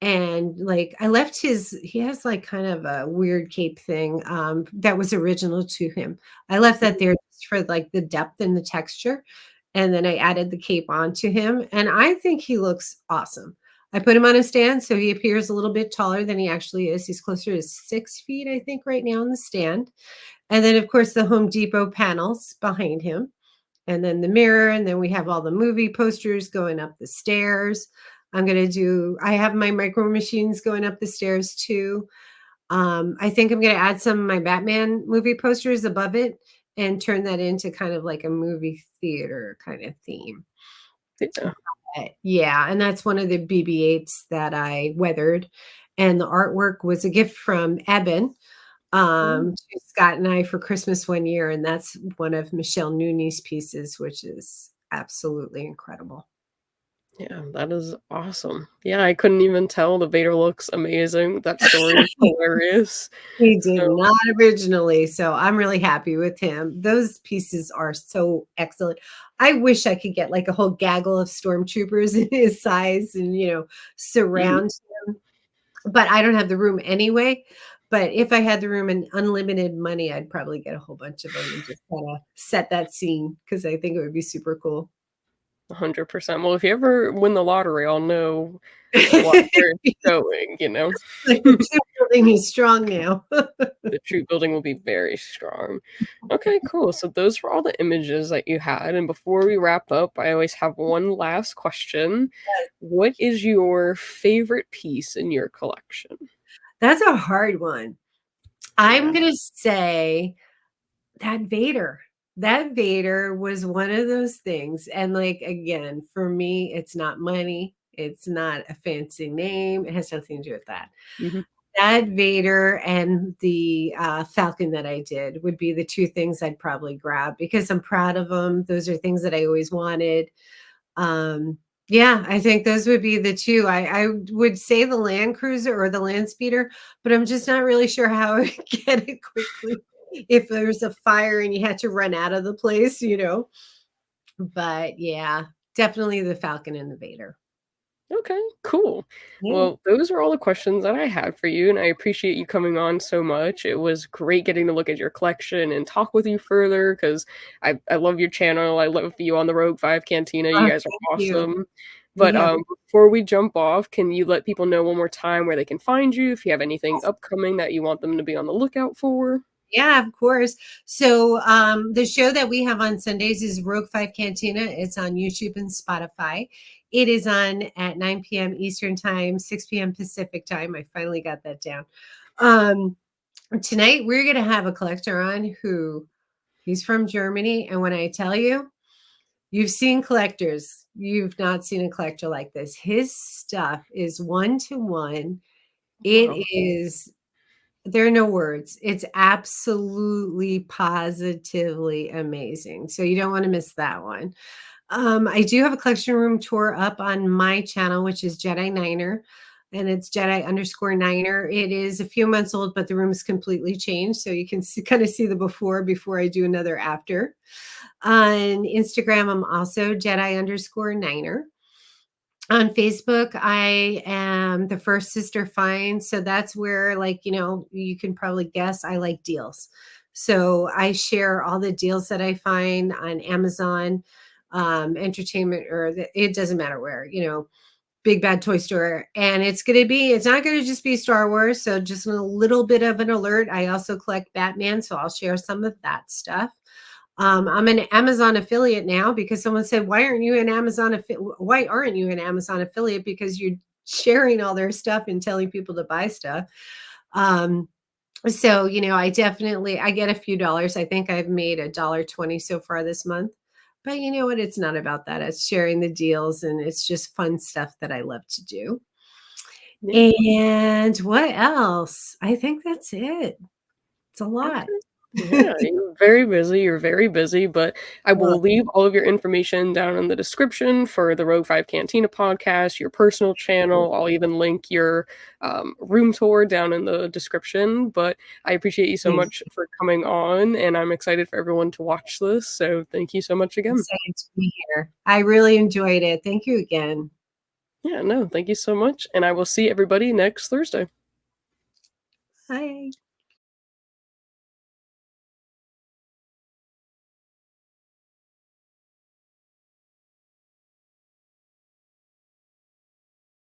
And like I left he has like kind of a weird cape thing that was original to him. I left that there just for like the depth and the texture. And then I added the cape onto him. And I think he looks awesome. I put him on a stand so he appears a little bit taller than he actually is. He's closer to 6 feet, I think, right now in the stand. And then, of course, the Home Depot panels behind him, and then the mirror. And then we have all the movie posters going up the stairs. I have my micro machines going up the stairs too. I think I'm going to add some of my Batman movie posters above it and turn that into kind of like a movie theater kind of theme. Yeah. Yeah, and that's one of the BB-8s that I weathered. And the artwork was a gift from Eben to Scott and I for Christmas one year, and that's one of Michelle Nooney's pieces, which is absolutely incredible. Yeah, that is awesome. Yeah, I couldn't even tell. The Vader looks amazing. That story is hilarious. He did So not originally, so I'm really happy with him. Those pieces are so excellent. I wish I could get like a whole gaggle of stormtroopers in his size and, mhm, surround him, but I don't have the room anyway. But if I had the room and unlimited money, I'd probably get a whole bunch of them and just kinda set that scene because I think it would be super cool. 100%. Well, if you ever win the lottery, I'll know where it's going, you know? Like, the team building is strong now. The troop building will be very strong. Okay, cool. So those were all the images that you had, and before we wrap up, I always have one last question. What is your favorite piece in your collection? That's a hard one. I'm Yeah. gonna say that Vader. That Vader was one of those things, and, like, again, for me, it's not money, it's not a fancy name, it has nothing to do with that. Mhm. That Vader and the, Falcon that I did would be the 2 things I'd probably grab because I'm proud of them. Those are things that I always wanted. Um, yeah, I think those would be the 2. I would say the Land Cruiser or the Land Speeder, but I'm just not really sure how I would get it quickly if there's a fire and you had to run out of the place. But yeah, definitely the Falcon and the Vader. Okay, cool. Yeah. Well, those are all the questions that I had for you, and I appreciate you coming on so much. It was great getting to look at your collection and talk with you further because I love your channel. I love you on the Rogue 5 Cantina. You guys are Thank you. awesome. But Yeah. before we jump off, can you let people know one more time where they can find you if you have anything upcoming that you want them to be on the lookout for? Yeah, of course. So the show that we have on Sundays is Rogue 5 Cantina. It's on YouTube and Spotify. It is on at 9 p.m. Eastern Time, 6 p.m. Pacific Time. I finally got that down. Um, Tonight, we're going to have a collector on who he's from Germany. And when I tell you, you've seen collectors, you've not seen a collector like this. His stuff is one to one. It Wow. is there are no words. It's absolutely positively amazing. So you don't want to miss that one. I do have a collection room tour up on my channel, which is Jedi Niner, and it's Jedi_Niner. It is a few months old, but the room is completely changed. So you can kind of see the before I do another after. On Instagram, I'm also Jedi_Niner. On Facebook, I am the first sister find. So that's where, like, you can probably guess I like deals. So I share all the deals that I find on Amazon, entertainment, or it doesn't matter where, big bad toy store. And it's not going to just be Star Wars. So just a little bit of an alert. I also collect Batman. So I'll share some of that stuff. I'm an Amazon affiliate now because someone said, "Why aren't you an Why aren't you an Amazon affiliate?" Because you're sharing all their stuff and telling people to buy stuff. Um, so I get a few dollars. I think I've made $1.20 so far this month. But you know what? It's not about that. It's sharing the deals, and it's just fun stuff that I love to do. Yeah. And what else? I think that's it. It's a lot. Okay. Yeah, you're very busy, you're very busy, but I Well, will leave all of your information down in the description for the Rogue 5 Cantina podcast, your personal channel. I'll even link your room tour down in the description. But I appreciate you so thank much you. for coming on, and I'm excited for everyone to watch this. So thank you so much again. Excited to be here. I really enjoyed it. Thank you again. Yeah, no, thank you so much, and I will see everybody next Thursday. Bye.